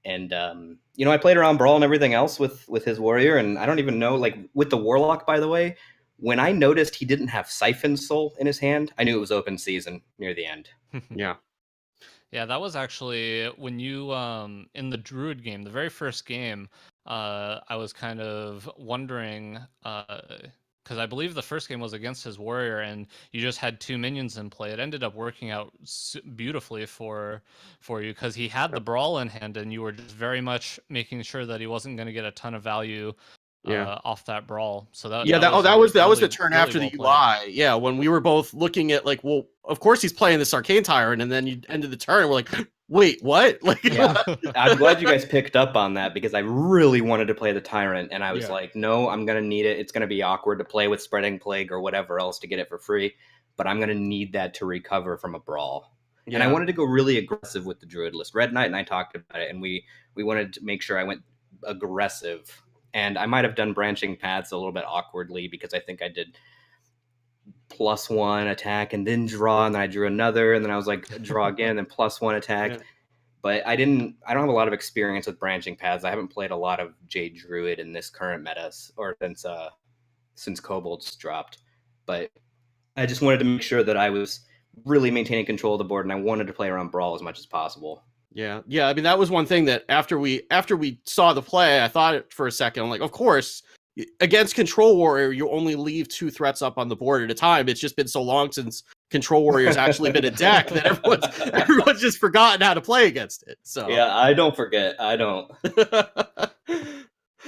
And I played around Brawl and everything else with his Warrior, and I don't even know, like, with the Warlock, by the way, when I noticed he didn't have Siphon Soul in his hand, I knew it was open season near the end. Yeah, that was actually when you in the Druid game, the very first game, I was kind of wondering because I believe the first game was against his Warrior, and you just had 2 minions in play. It ended up working out beautifully for you, because he had the Brawl in hand, and you were just very much making sure that he wasn't going to get a ton of value off that Brawl. So that was the turn really after the UI. Yeah, when we were both looking at, like, well, of course he's playing this Arcane Tyrant, and then you ended the turn and we're like, wait, what? Like, I'm glad you guys picked up on that, because I really wanted to play the Tyrant, and I was like, no, I'm gonna need it. It's gonna be awkward to play with Spreading Plague or whatever else to get it for free, but I'm gonna need that to recover from a Brawl. And I wanted to go really aggressive with the Druid list. Red Knight and I talked about it, and we wanted to make sure I went aggressive. And I might have done branching paths a little bit awkwardly, because I think I did +1 attack and then draw, and then I drew another, and then I was like draw again, and then +1 attack. Yeah. But I don't have a lot of experience with branching paths. I haven't played a lot of Jade Druid in this current meta, or since Kobolds dropped. But I just wanted to make sure that I was really maintaining control of the board, and I wanted to play around Brawl as much as possible. Yeah. I mean, that was one thing that after we saw the play, I thought for a second, I'm like, of course, against Control Warrior, you only leave 2 threats up on the board at a time. It's just been so long since Control Warrior's actually been a deck that everyone's just forgotten how to play against it. So yeah, I don't forget. I don't.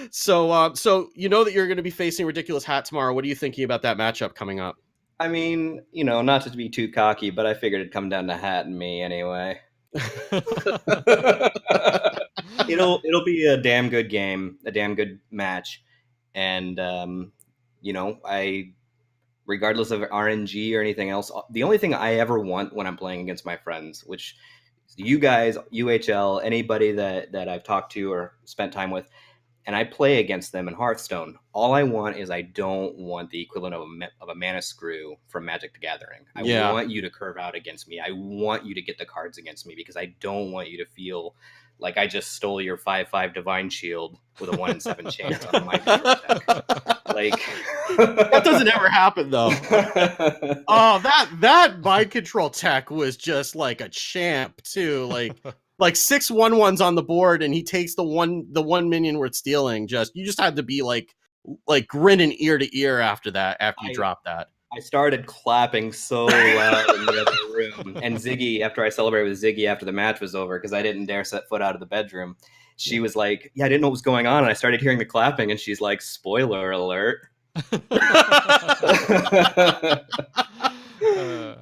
So you know that you're going to be facing Ridiculous Hat tomorrow. What are you thinking about that matchup coming up? I mean, not to be too cocky, but I figured it'd come down to Hat and me anyway. It'll be a damn good game, a damn good match, and I, regardless of RNG or anything else, the only thing I ever want when I'm playing against my friends, which you guys, UHL, anybody that I've talked to or spent time with, and I play against them in Hearthstone, all I want is I don't want the equivalent of a mana screw from Magic the Gathering. I want you to curve out against me. I want you to get the cards against me, because I don't want you to feel like I just stole your 5/5 Divine Shield with a 1 in 7 chance on my control deck. Like that doesn't ever happen though. Oh, that mind control tech was just like a champ too. Like 6 1/1s on the board, and he takes the one minion worth stealing. You just had to be like grinning ear to ear after you dropped that. I started clapping so loud in the other room, and Ziggy, after I celebrated with Ziggy after the match was over, because I didn't dare set foot out of the bedroom, she was like, "Yeah, I didn't know what was going on," and I started hearing the clapping, and she's like, "Spoiler alert." It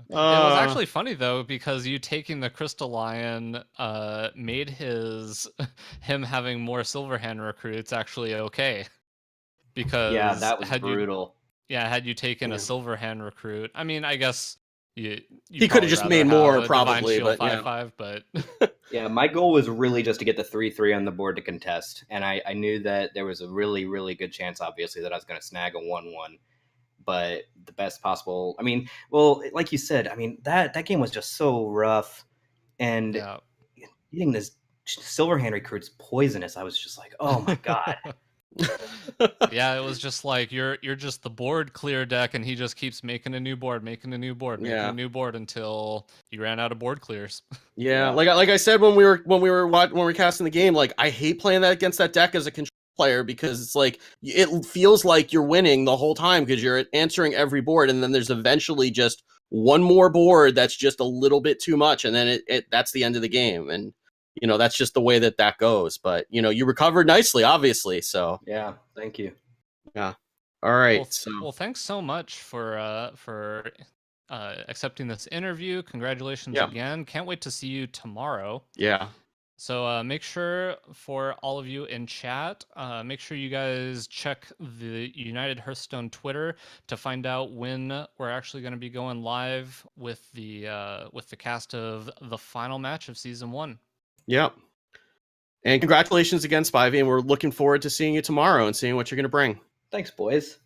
was actually funny though, because you taking the Crystal Lion made him having more Silverhand recruits actually okay. Because yeah, that was brutal. Had you taken a Silverhand recruit, I mean, I guess he could have just made more probably, but 5/5, but yeah, my goal was really just to get the 3/3 on the board to contest, and I knew that there was a really, really good chance, obviously, that I was going to snag a 1/1. But the best possible, I mean, well, like you said, I mean, that game was just so rough, and getting this Silverhand recruit's poisonous. I was just like, oh my god. Yeah, it was just like you're just the board clear deck, and he just keeps making a new board until you ran out of board clears. Yeah, like I said when we were casting the game, like I hate playing that against that deck as a control player, because it's like it feels like you're winning the whole time because you're answering every board, and then there's eventually just one more board that's just a little bit too much, and then that's the end of the game. And that's just the way that goes. But you recovered nicely, obviously. So yeah, thank you. Yeah. All right. Well, thanks so much for accepting this interview. Congratulations again. Can't wait to see you tomorrow. Yeah. So make sure, for all of you in chat, make sure you guys check the United Hearthstone Twitter to find out when we're actually going to be going live with the cast of the final match of Season 1. Yep. And congratulations again, Spyvrr, and we're looking forward to seeing you tomorrow and seeing what you're going to bring. Thanks, boys.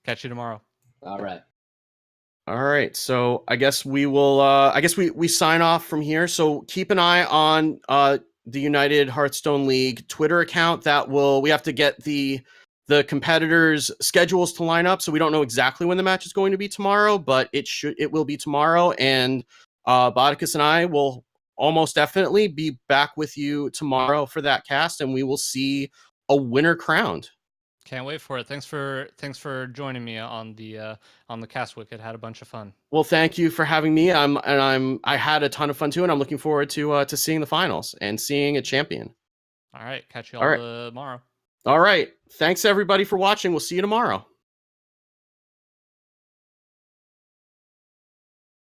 Catch you tomorrow. All right. All right. So I guess we will. We sign off from here. So keep an eye on the United Hearthstone League Twitter account. We have to get the competitors' schedules to line up. So we don't know exactly when the match is going to be tomorrow, but it will be tomorrow. And Bodikus and I will almost definitely be back with you tomorrow for that cast, and we will see a winner crowned. Can't wait for it. Thanks for joining me on the cast. Wicked had a bunch of fun. Well, thank you for having me. I had a ton of fun too, and I'm looking forward to seeing the finals and seeing a champion. All right, catch you all tomorrow. All right, thanks everybody for watching. We'll see you tomorrow.